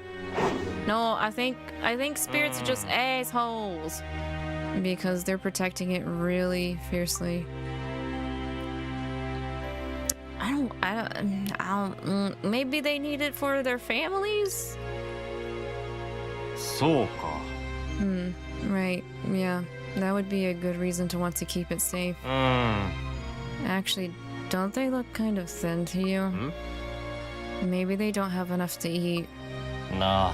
No, I think spirits are just assholes because they're protecting it really fiercely. I don't. Maybe they need it for their families. そうか。 Right. Yeah. That would be a good reason to want to keep it safe. Actually, don't they look kind of thin to you? Maybe they don't have enough to eat. な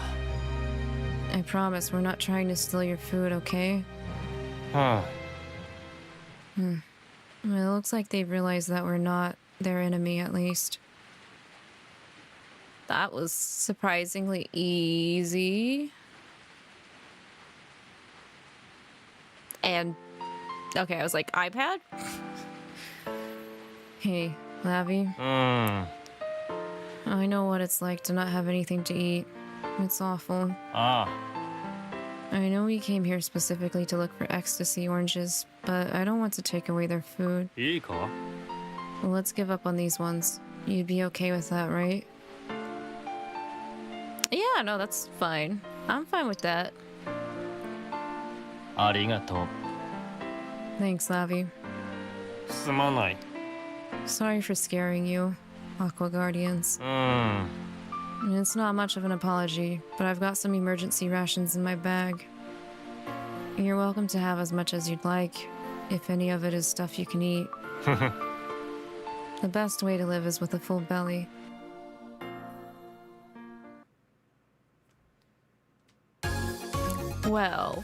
I promise we're not trying to steal your food, okay? あ。 It looks like they've realized that we're not their enemy, at least. That was surprisingly easy. And, okay, I was like, iPad? Hey, Lavi. I know what it's like to not have anything to eat. It's awful. あ I know we came here specifically to look for ecstasy oranges, but I don't want to take away their food. あ。いいか Well, let's give up on these ones. You'd be okay with that, right? Yeah, no, that's fine. I'm fine with that. ありがとう。 Thanks, Lavi. すまない。 Sorry for scaring you, Aqua Guardians. It's not much of an apology, but I've got some emergency rations in my bag. You're welcome to have as much as you'd like, if any of it is stuff you can eat. The best way to live is with a full belly. Well,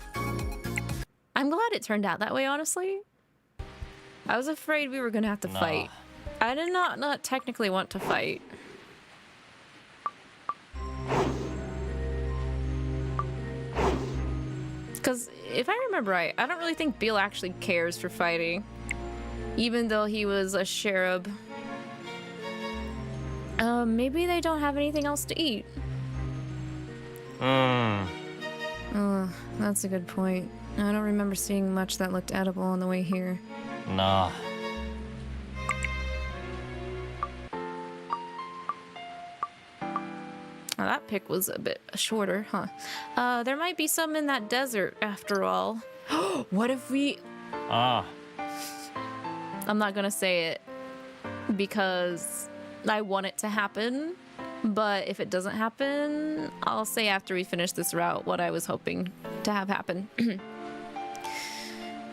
I'm glad it turned out that way, honestly. I was afraid we were gonna have to fight. I did not technically want to fight. Because if I remember right, I don't really think Beel actually cares for fighting. Even though he was a cherub. Maybe they don't have anything else to eat. That's a good point. I don't remember seeing much that looked edible on the way here. なあ。 I pick was a bit shorter, huh? There might be some in that desert after all. What if we... Ah, I'm not gonna say it because I want it to happen, but if it doesn't happen, I'll say after we finish this route what I was hoping to have happen.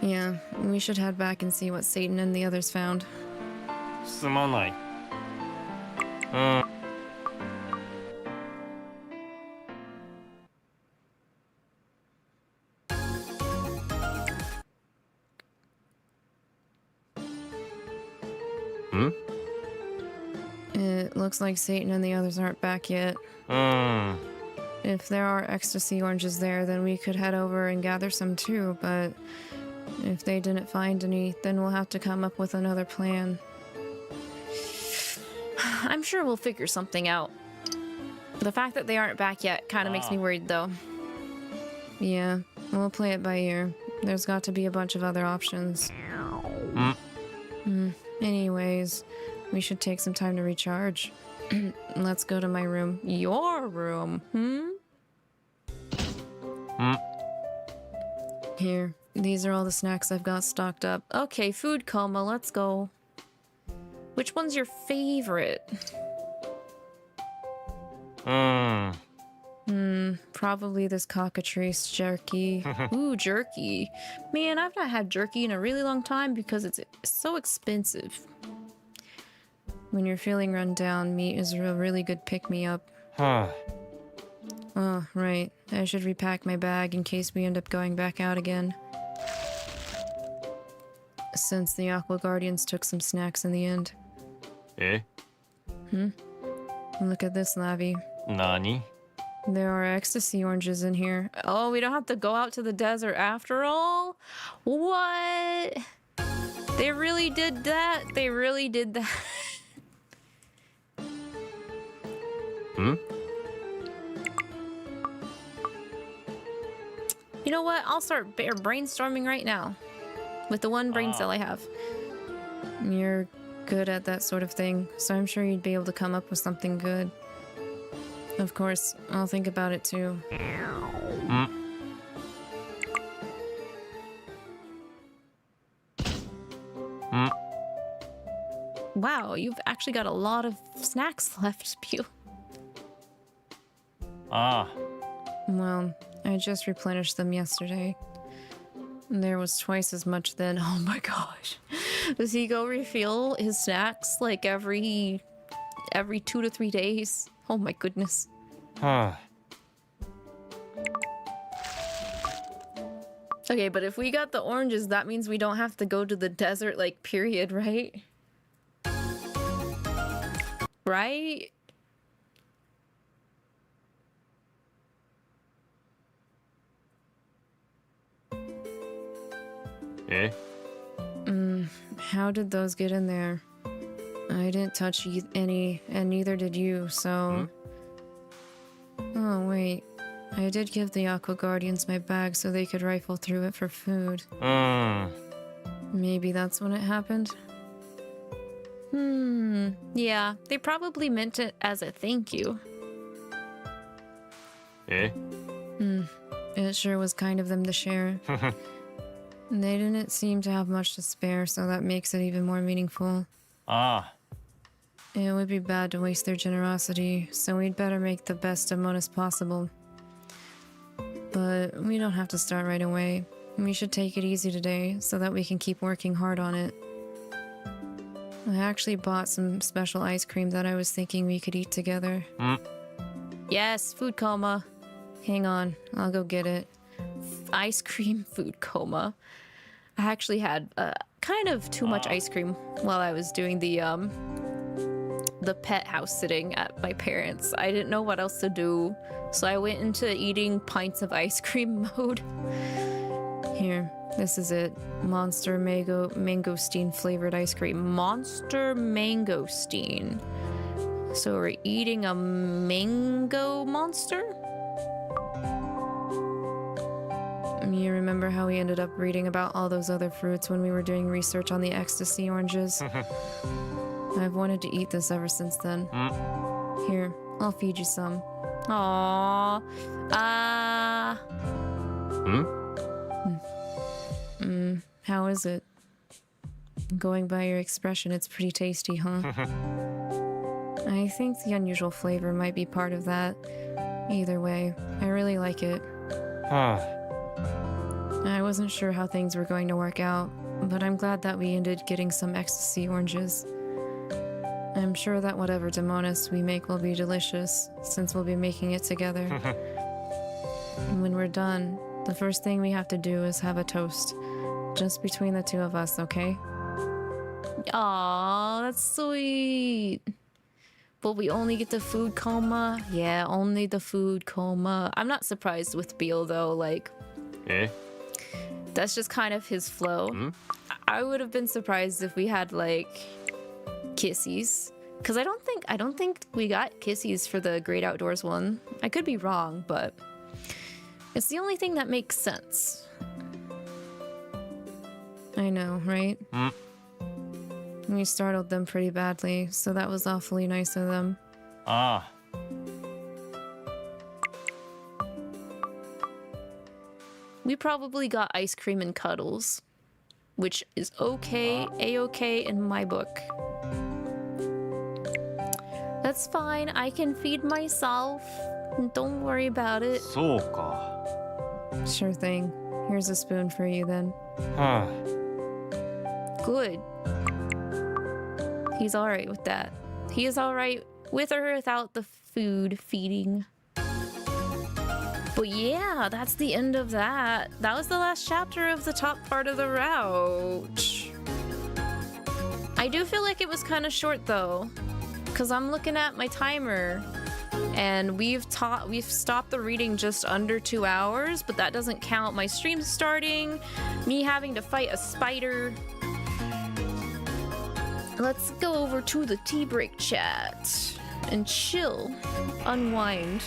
Yeah, we should head back and see what Satan and the others found. すまない。It looks like Satan and the others aren't back yet. If there are ecstasy oranges there, then we could head over and gather some too, but if they didn't find any, then we'll have to come up with another plan. I'm sure we'll figure something out. The fact that they aren't back yet kind of makes me worried, though. Yeah, we'll play it by ear. There's got to be a bunch of other options. Anyways, we should take some time to recharge. Let's go to my room. Your room, Here, these are all the snacks I've got stocked up. Okay, food coma, let's go. Which one's your favorite? Probably this cockatrice jerky. Ooh, jerky. Man, I've not had jerky in a really long time because it's so expensive. When you're feeling run down, meat is a really good pick-me-up. Oh, right. I should repack my bag in case we end up going back out again. Since the Aqua Guardians took some snacks in the end. Eh? Look at this, Lavi. Nani? There are ecstasy oranges in here. Oh, we don't have to go out to the desert after all? What? They really did that? They really did that? You know what? I'll start brainstorming right now. With the one brain cell I have. You're good at that sort of thing, so I'm sure you'd be able to come up with something good. Of course, I'll think about it too. Wow, you've actually got a lot of snacks left, Beel. Well, I just replenished them yesterday. There was twice as much then. Oh my gosh. Does he go refill his snacks like every 2 to 3 days? Oh my goodness. Okay, but if we got the oranges, that means we don't have to go to the desert, like, period, right? Right? Eh? How did those get in there? I didn't touch any, and neither did you, so... Oh, wait. I did give the Aqua Guardians my bag so they could rifle through it for food. Maybe that's when it happened? Yeah, they probably meant it as a thank you. Eh? It sure was kind of them to share. They didn't seem to have much to spare, so that makes it even more meaningful. It would be bad to waste their generosity, so we'd better make the best Demonus possible. But we don't have to start right away. We should take it easy today, so that we can keep working hard on it. I actually bought some special ice cream that I was thinking we could eat together. Yes, food coma. Hang on, I'll go get it. Ice cream food coma. I actually had kind of too much ice cream while I was doing the pet house sitting at my parents'. I didn't know what else to do, so I went into eating pints of ice cream mode. Here, this is it. Monster mangosteen flavored ice cream. Monster mangosteen. So we're eating a mango monster? You remember how we ended up reading about all those other fruits when we were doing research on the ecstasy oranges? I've wanted to eat this ever since then. Here, I'll feed you some. Aww. How is it? Going by your expression, it's pretty tasty, huh? I think the unusual flavor might be part of that. Either way, I really like it. I wasn't sure how things were going to work out, but I'm glad that we ended getting some ecstasy oranges. I'm sure that whatever Demonus we make will be delicious, since we'll be making it together. And when we're done, the first thing we have to do is have a toast. Just between the two of us, okay? Aw, that's sweet. But we only get the food coma? Yeah, only the food coma. I'm not surprised with Beel though, like... That's just kind of his flow. I would have been surprised if we had like... kissies. Because I don't think we got kissies for the Great Outdoors one. I could be wrong, but... it's the only thing that makes sense. I know, right? We startled them pretty badly, so that was awfully nice of them. We probably got ice cream and cuddles, which is okay, a-okay in my book. That's fine, I can feed myself. Don't worry about it. そうか。 Sure thing. Here's a spoon for you then. Good. He's alright with that. He is alright with or without the food feeding. But yeah, that's the end of that. That was the last chapter of the top part of the route. I do feel like it was kind of short though, because I'm looking at my timer and we've stopped the reading just under 2 hours, but that doesn't count my stream starting, me having to fight a spider. Let's go over to the tea break chat and chill, unwind.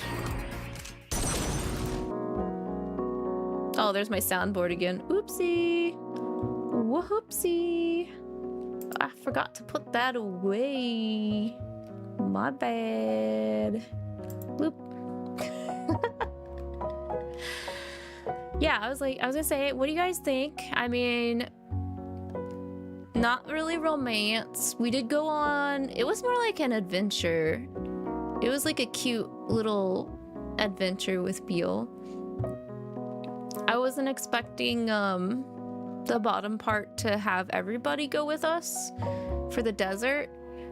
Oh, there's my soundboard again. Oopsie. Whoopsie. I forgot to put that away. My bad. Whoop. Yeah, I was gonna say, what do you guys think? I mean, not really romance. We did go on, it was more like an adventure. It was like a cute little adventure with Beel. I wasn't expecting the bottom part to have everybody go with us for the desert.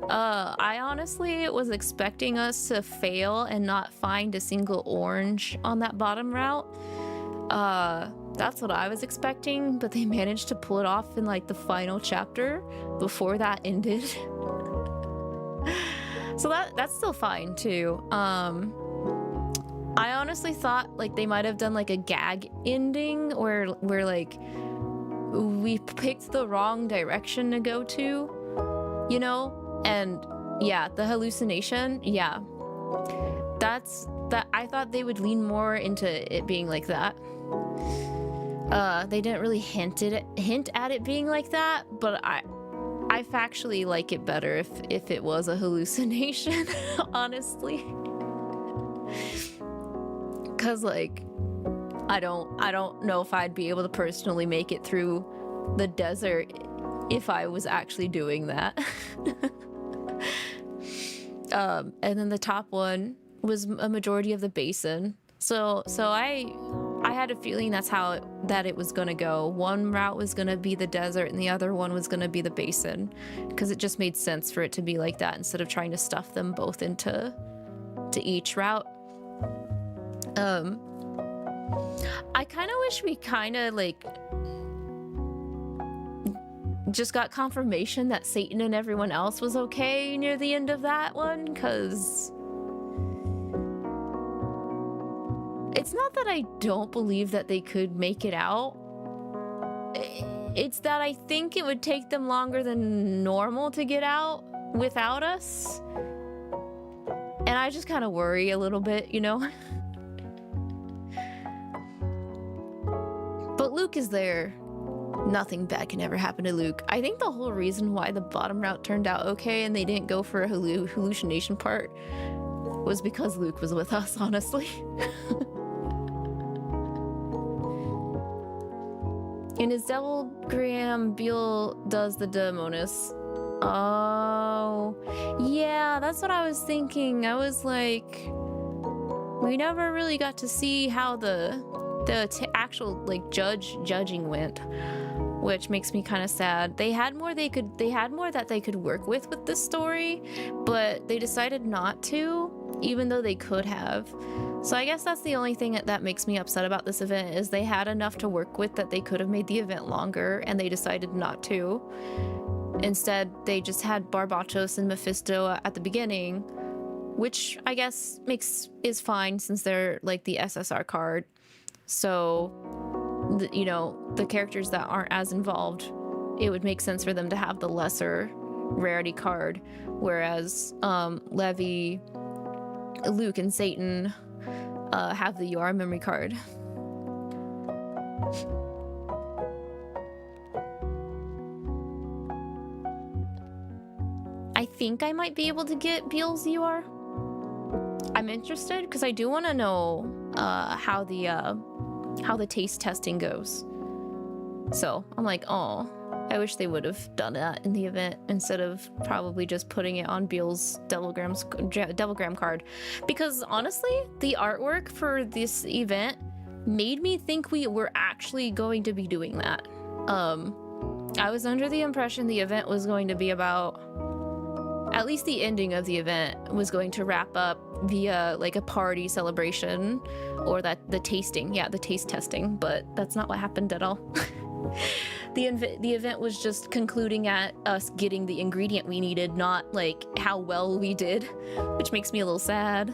I honestly was expecting us to fail and not find a single orange on that bottom route. That's what I was expecting, but they managed to pull it off in like the final chapter before that ended. So that's still fine too. I honestly thought like they might have done like a gag ending where like we picked the wrong direction to go to, you know? And yeah, the hallucination, yeah. I thought they would lean more into it being like that. They didn't really hint at it being like that, but I factually like it better if it was a hallucination, honestly. Cause like I don't know if I'd be able to personally make it through the desert if I was actually doing that. And then the top one was a majority of the basin. So I had a feeling that's how it was gonna go. One route was gonna be the desert and the other one was gonna be the basin, because it just made sense for it to be like that instead of trying to stuff them both into each route. I kind of wish we kind of like just got confirmation that Satan and everyone else was okay near the end of that one, because it's not that I don't believe that they could make it out. It's that I think it would take them longer than normal to get out without us. And I just kind of worry a little bit, you know? But Luke is there. Nothing bad can ever happen to Luke. I think the whole reason why the bottom route turned out okay and they didn't go for a hallucination part was because Luke was with us, honestly. In his Devilgram, Beel does the Demonus. Oh, yeah, that's what I was thinking. I was like, we never really got to see how the actual like judging went, which makes me kind of sad. They had more that they could work with this story, but they decided not to, even though they could have. So I guess that's the only thing that makes me upset about this event, is they had enough to work with that they could have made the event longer, and they decided not to. Instead, they just had Barbatos and Mephisto at the beginning, which I guess is fine since they're like the SSR card. So, you know, the characters that aren't as involved, it would make sense for them to have the lesser rarity card, whereas Lavi, Luke, and Satan have the UR memory card. I think I might be able to get Beel's UR. I'm interested because I do want to know how the taste testing goes. So I'm like, oh, I wish they would have done that in the event instead of probably just putting it on Beel's Devilgram card. Because honestly, the artwork for this event made me think we were actually going to be doing that. I was under the impression the event was going to be about, at least the ending of the event was going to wrap up via like a party celebration, or the tasting, the taste testing, but that's not what happened at all. The event was just concluding at us getting the ingredient we needed, not like how well we did, which makes me a little sad.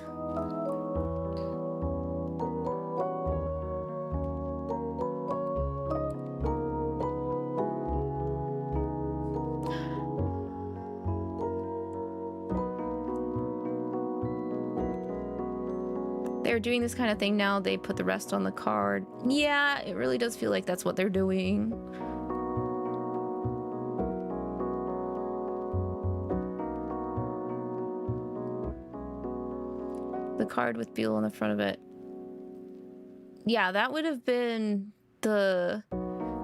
They're doing this kind of thing now. They put the rest on the card. Yeah, it really does feel like that's what they're doing. The card with Beel on the front of it. Yeah, that would have been the...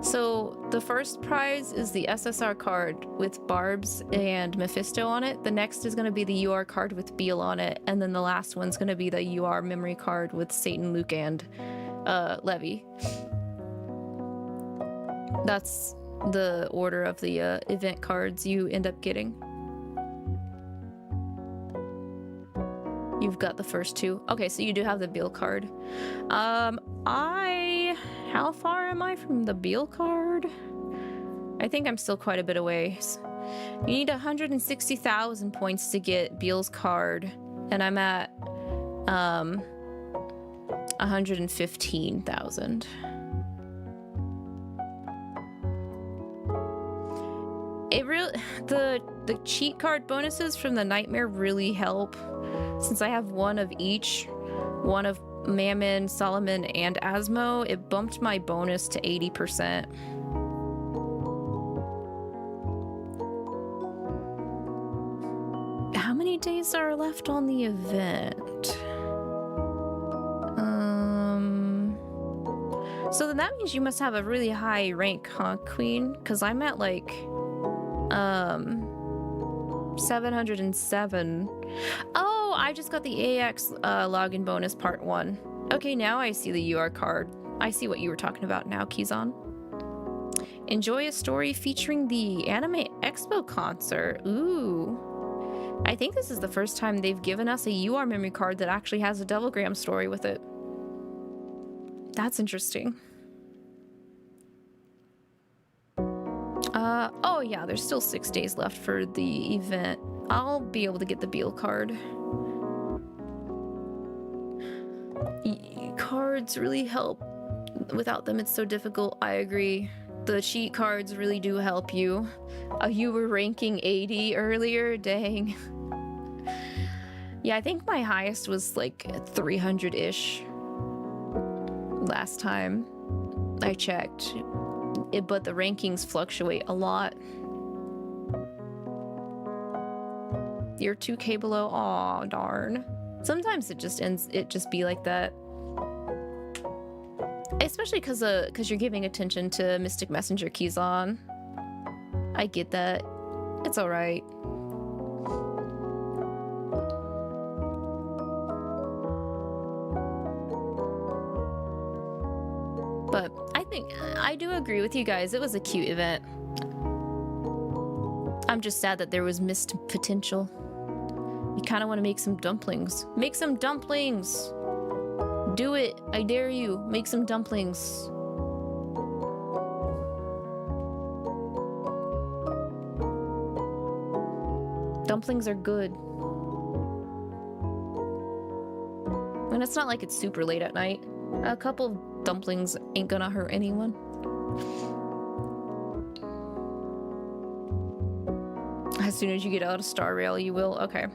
So the first prize is the SSR card with Barbs and Mephisto on it. The next is going to be the UR card with Beel on it. And then the last one's going to be the UR memory card with Satan, Luke, and Lavi. That's the order of the event cards you end up getting. You've got the first two. Okay, so you do have the Beel card. How far am I from the Beel card? I think I'm still quite a bit away. You need 160,000 points to get Beel's card, and I'm at 115,000. The cheat card bonuses from the Nightmare really help, since I have one of each, one of Mammon, Solomon, and Asmo. It bumped my bonus to 80%. How many days are left on the event? So then that means you must have a really high rank, huh, Queen? Because I'm at like 707. Oh, I just got the AX login bonus part 1. Okay, now I see the UR card. I see what you were talking about now, Kizan. Enjoy a story featuring the Anime Expo concert. Ooh. I think this is the first time they've given us a UR memory card that actually has a Devilgram story with it. That's interesting. Oh yeah, there's still 6 days left for the event. I'll be able to get the Beel card. Cards really help. Without them, it's so difficult. I agree. The cheat cards really do help you. You were ranking 80 earlier? Dang. Yeah, I think my highest was like 300-ish last time I checked. But the rankings fluctuate a lot. You're 2K below. Aw, darn. Sometimes it just be like that. Especially because you're giving attention to Mystic Messenger Kizan. I get that. It's alright. But I do agree with you guys. It was a cute event. I'm just sad that there was missed potential. You kind of want to make some dumplings. Make some dumplings! Do it! I dare you. Make some dumplings. Dumplings are good. And it's not like it's super late at night. A couple of dumplings ain't gonna hurt anyone. As soon as you get out of Star Rail, you will. Okay.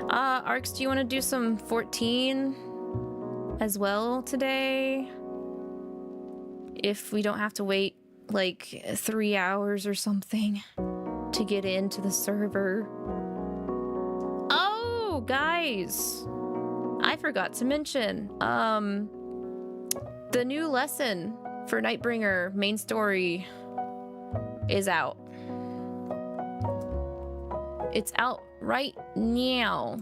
Arcs, do you want to do some 14 as well today? If we don't have to wait like 3 hours or something to get into the server. Oh, guys! I forgot to mention, the new lesson for Nightbringer main story is out. It's out right now.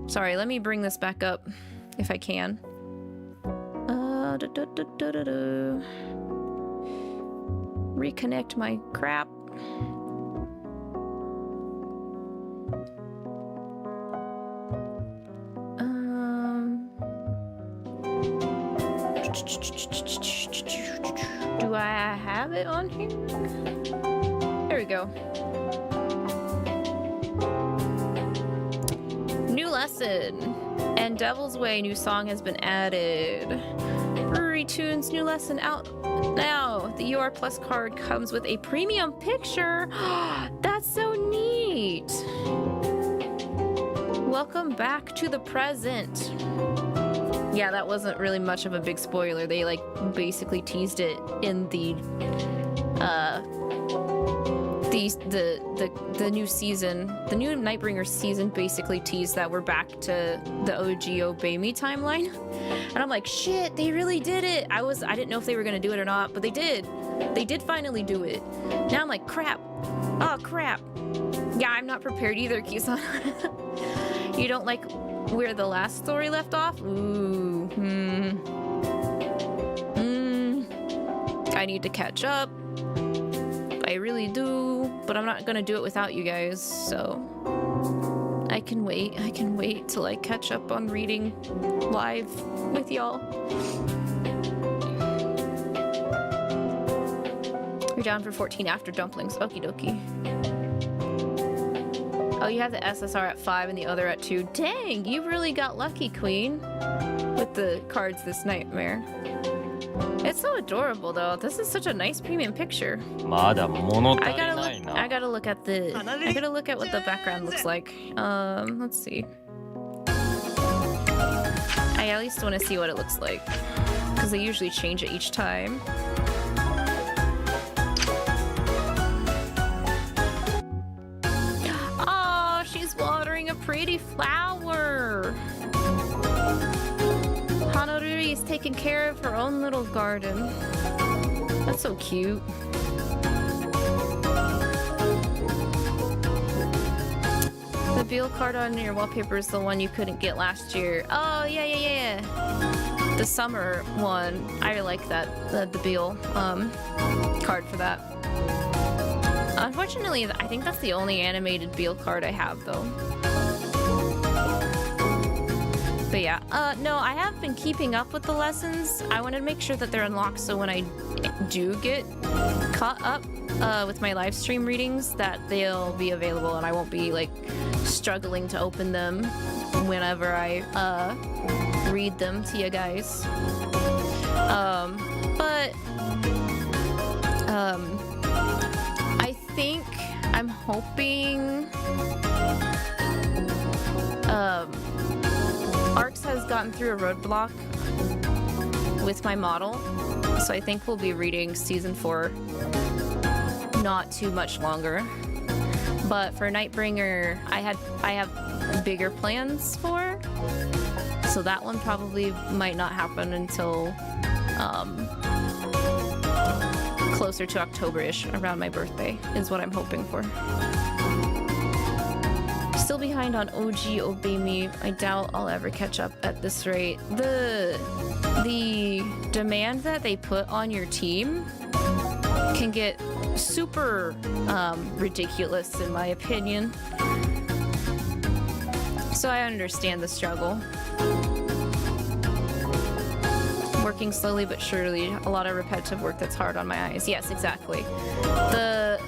Sorry, let me bring this back up if I can. Reconnect my crap. Do I have it on here? There we go. New lesson. And Devil's Way new song has been added. Retunes new lesson out now. The UR Plus card comes with a premium picture. That's so neat. Welcome back to the present. Yeah, that wasn't really much of a big spoiler. They like basically teased it in the new season. The new Nightbringer season basically teased that we're back to the OG Obey timeline. And I'm like, shit, they really did it. I didn't know if they were gonna do it or not, but they did. They did finally do it. Now I'm like, crap. Oh crap. Yeah, I'm not prepared either, Kisan. You don't like where the last story left off? Ooh. I need to catch up. I really do, but I'm not gonna do it without you guys, so I can wait till I catch up on reading live with y'all. You're down for 14 after dumplings. Okie dokie. Oh, you have the SSR at 5 and the other at 2. Dang, you really got lucky, Queen, with the cards this nightmare. It's so adorable, though. This is such a nice premium picture. I gotta look at what the background looks like. Let's see. I at least want to see what it looks like, because they usually change it each time. Oh, she's watering a pretty flower. Hanaruri is taking care of her own little garden. That's so cute. The Beel card on your wallpaper is the one you couldn't get last year. Oh, yeah. The summer one. I like that. The Beel card for that. Unfortunately, I think that's the only animated Beel card I have, though. But yeah, no, I have been keeping up with the lessons. I want to make sure that they're unlocked so when I do get caught up with my live stream readings that they'll be available and I won't be like struggling to open them whenever I read them to you guys. I think I'm hoping Arcs has gotten through a roadblock with my model, so I think we'll be reading season 4 not too much longer. But for Nightbringer, I have bigger plans for. So that one probably might not happen until closer to October-ish, around my birthday, is what I'm hoping for. Still behind on OG Obey Me. I doubt I'll ever catch up at this rate. The demand that they put on your team can get super ridiculous, in my opinion. So I understand the struggle. Working slowly but surely, a lot of repetitive work that's hard on my eyes. Yes, exactly. The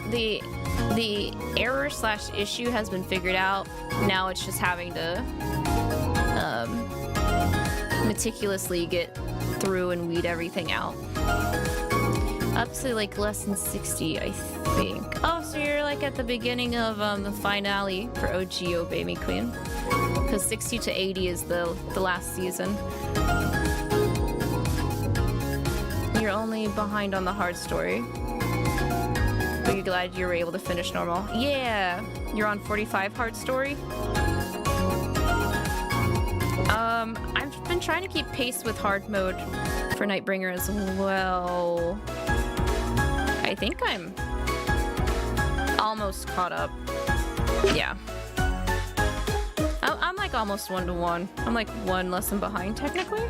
error / issue has been figured out. Now it's just having to meticulously get through and weed everything out. Up to like less than 60, I think. Oh, so you're like at the beginning of the finale for OG Obey Me Queen. Because 60 to 80 is the last season. You're only behind on the hard story. But you're glad you were able to finish normal. Yeah! You're on 45 hard story. I've been trying to keep pace with hard mode for Nightbringer as well. I think I'm almost caught up. Yeah. I'm like almost 1-to-1. I'm like one lesson behind technically.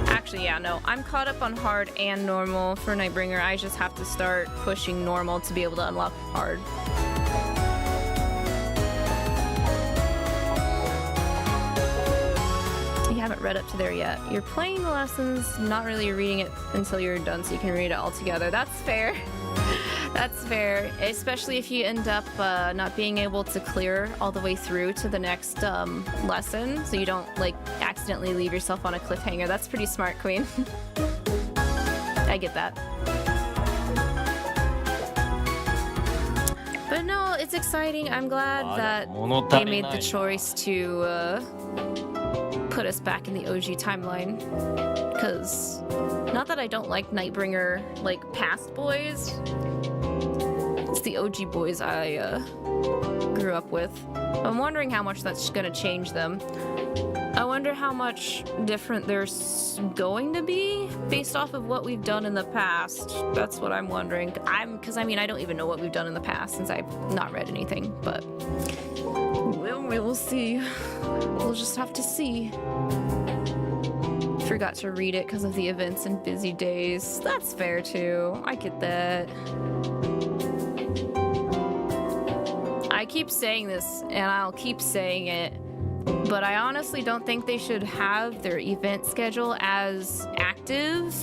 Actually, yeah, no. I'm caught up on hard and normal for Nightbringer. I just have to start pushing normal to be able to unlock hard. You haven't read up to there yet. You're playing the lessons, not really reading it until you're done, so you can read it all together. That's fair. That's fair, especially if you end up not being able to clear all the way through to the next lesson, so you don't like accidentally leave yourself on a cliffhanger. That's pretty smart, Queen. I get that. But no, it's exciting. I'm glad that they made the choice to put us back in the OG timeline. Because, not that I don't like Nightbringer, like, past boys. It's the OG boys I grew up with. I'm wondering how much that's gonna change them. I wonder how much different they're going to be based off of what we've done in the past. That's what I'm wondering. Because I mean, I don't even know what we've done in the past since I've not read anything, but we will see. We'll just have to see. Forgot to read it because of the events and busy days. That's fair too. I get that. I keep saying this, and I'll keep saying it, but I honestly don't think they should have their event schedule as active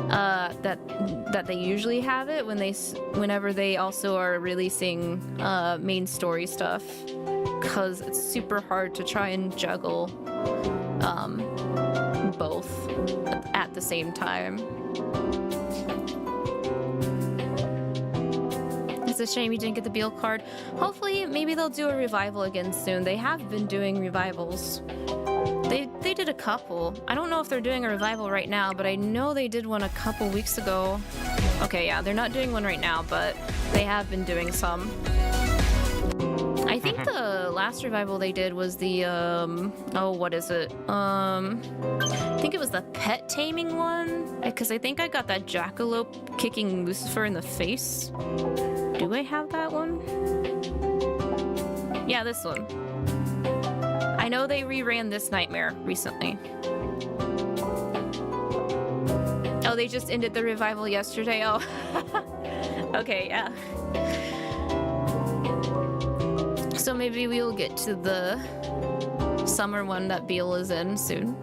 that they usually have it whenever they also are releasing main story stuff, because it's super hard to try and juggle both at the same time. It's a shame you didn't get the Beel card. Hopefully, maybe they'll do a revival again soon. They have been doing revivals. They did a couple. I don't know if they're doing a revival right now, but I know they did one a couple weeks ago. Okay, yeah, they're not doing one right now, but they have been doing some. I think the last revival they did was the, oh, what is it? I think it was the pet taming one, because I think I got that jackalope kicking Lucifer in the face. Do I have that one? Yeah, this one. I know they reran this nightmare recently. Oh, they just ended the revival yesterday? Oh. Okay, yeah. So maybe we'll get to the summer one that Beel is in soon.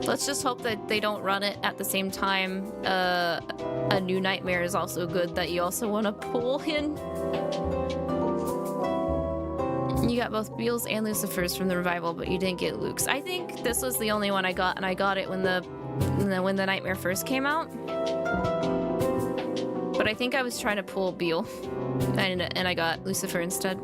Let's just hope that they don't run it at the same time. A new nightmare is also good that you also want to pull in. You got both Beel's and Lucifer's from the revival, but you didn't get Luke's. I think this was the only one I got, and I got it when the nightmare first came out. But I think I was trying to pull Beel, and I got Lucifer instead.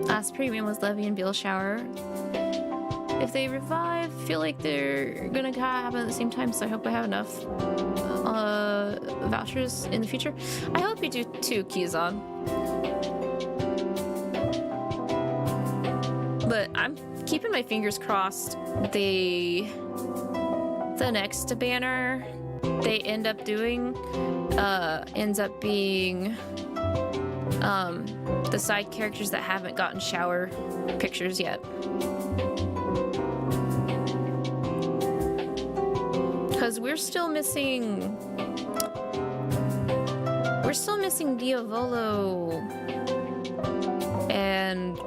Last premium was Lavi and Beel shower. if they revive, feel like they're gonna happen at the same time, so I hope I have enough vouchers in the future. I hope you do too, Kizan. But I'm keeping my fingers crossed the next banner they end up doing ends up being the side characters that haven't gotten shower pictures yet. Because we're still missing Diavolo and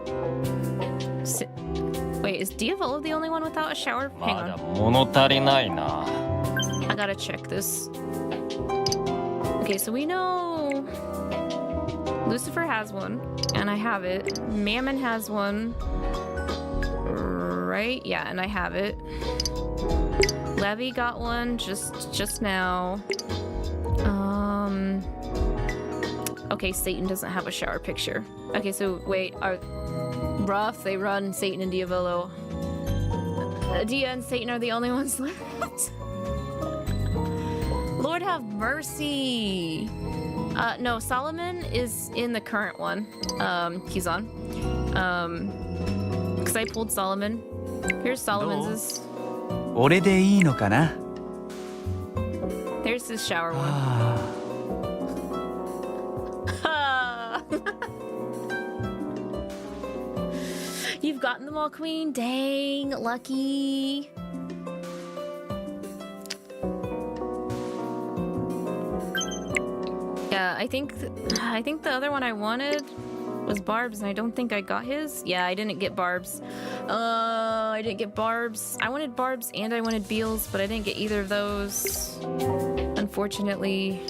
wait, is Diavolo the only one without a shower? Hang on. まだ物足りないな。 I gotta check this. Okay, so we know Lucifer has one, and I have it. Mammon has one. Right? Yeah, and I have it. Lavi got one just now. Okay, Satan doesn't have a shower picture. Okay, so wait, are Rough, they run, Satan and Diavolo. Dia and Satan are the only ones left. Lord have mercy. No, Solomon is in the current one. He's on. Because I pulled Solomon. Here's Solomon's. 俺でいいのかな? There's his shower one. You've gotten them all, Queen. Dang, lucky. Yeah, I think the other one I wanted was Barb's, and I don't think I got his. Yeah, I didn't get Barb's. I didn't get Barb's. I wanted Barb's and I wanted Beel's, but I didn't get either of those, unfortunately.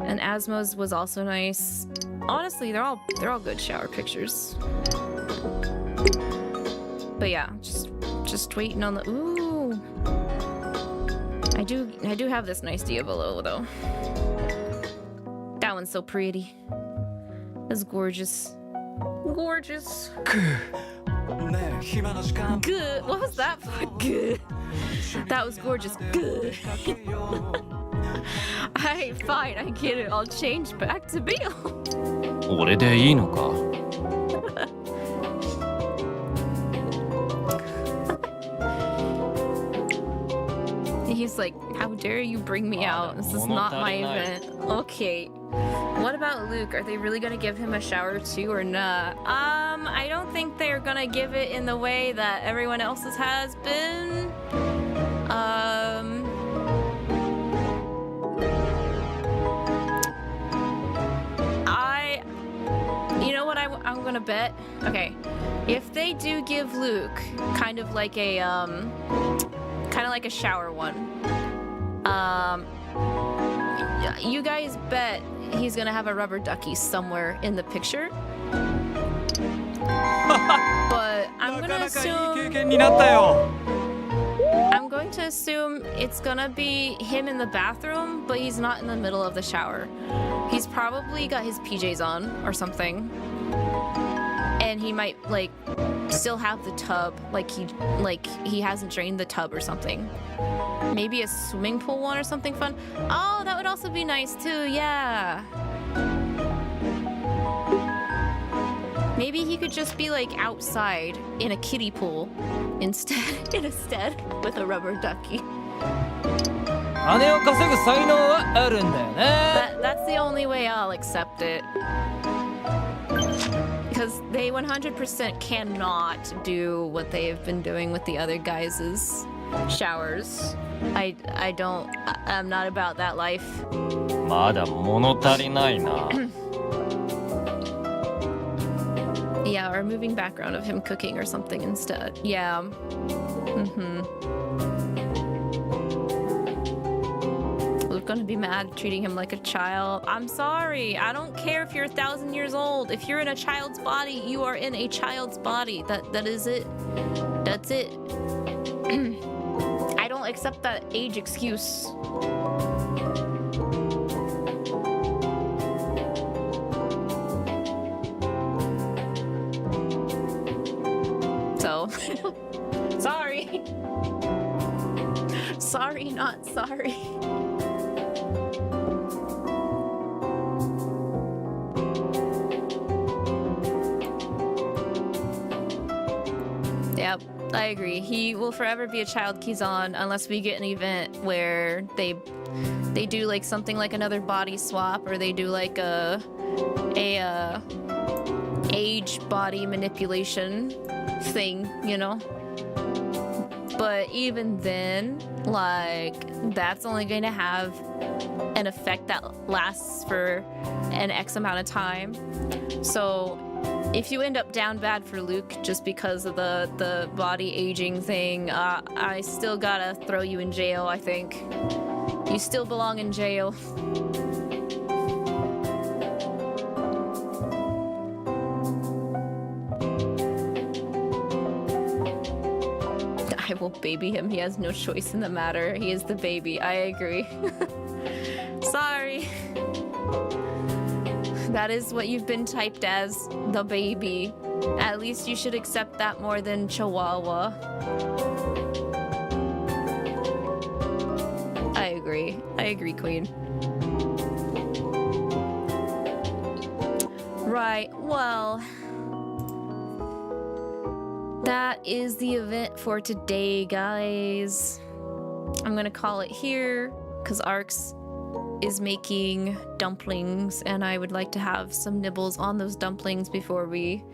And Asmo's was also nice. Honestly, they're all good shower pictures. But yeah, just waiting on the ooh. I do have this nice Diavolo though. That one's so pretty. That's gorgeous. Gorgeous. Good. What was that for? Good. That was gorgeous. Good. Fine, I get it. I'll change back to Beel. 俺でいいのか? He's like, how dare you bring me out? This is not my event. Okay. What about Luke? Are they really gonna give him a shower too or not? I don't think they're gonna give it in the way that everyone else's has been. You know what I'm gonna bet? Okay. If they do give Luke kind of like a shower one, you guys bet he's gonna have a rubber ducky somewhere in the picture. But I'm gonna assume it's gonna be him in the bathroom, but he's not in the middle of the shower. He's probably got his PJs on or something. And he might like still have the tub, like he hasn't drained the tub or something. Maybe a swimming pool one or something fun. Oh, that would also be nice too, yeah. Maybe he could just be like outside in a kiddie pool instead with a rubber ducky. That's the only way I'll accept it. Because they 100% cannot do what they have been doing with the other guys' showers. I'm not about that life. まだ物足りないな. Yeah, or a moving background of him cooking or something instead. Yeah. We're gonna be mad treating him like a child. I'm sorry. I don't care if you're 1,000 years old. If you're in a child's body, you are in a child's body. That is it. That's it. I don't accept that age excuse. Sorry. Sorry, not sorry. Yep, I agree. He will forever be a child Kizan unless we get an event where they do like something like another body swap, or they do like a age body manipulation thing, you know? But even then, like, that's only going to have an effect that lasts for an X amount of time. So if you end up down bad for Luke just because of the body aging thing, I still gotta throw you in jail, I think. You still belong in jail. I will baby him. He has no choice in the matter. He is the baby. I agree. Sorry. That is what you've been typed as, the baby. At least you should accept that more than Chihuahua. I agree. I agree, Queen. Right, well... that is the event for today, guys. I'm gonna call it here, because Arx is making dumplings, and I would like to have some nibbles on those dumplings before we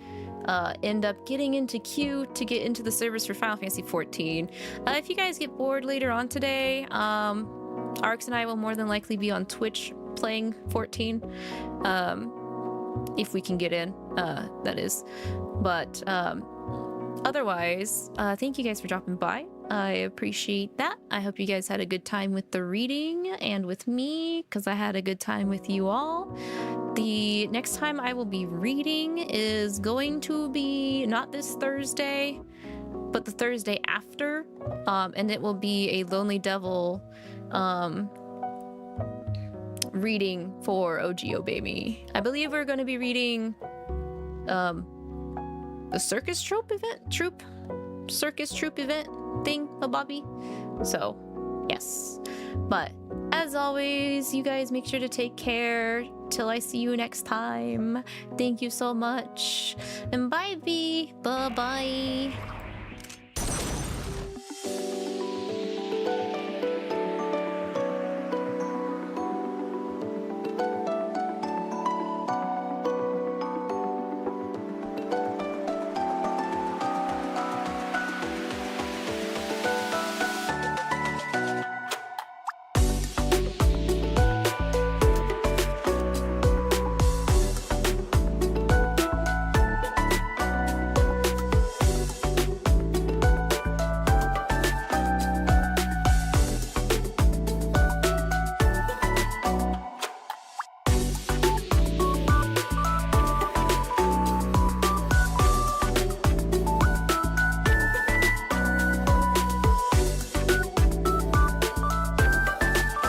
end up getting into queue to get into the servers for Final Fantasy XIV. If you guys get bored later on today, Arx and I will more than likely be on Twitch playing 14. If we can get in, that is. But otherwise, thank you guys for dropping by. I appreciate that. I hope you guys had a good time with the reading and with me, because I had a good time with you all. The next time I will be reading is going to be not this Thursday, but the Thursday after, and it will be a Lonely Devil reading for OGO Baby. I believe we're going to be reading the circus troop event? Circus troop event thing, Bobby. So, yes. But, as always, you guys make sure to take care till I see you next time. Thank you so much. And bye, V. Bye-bye.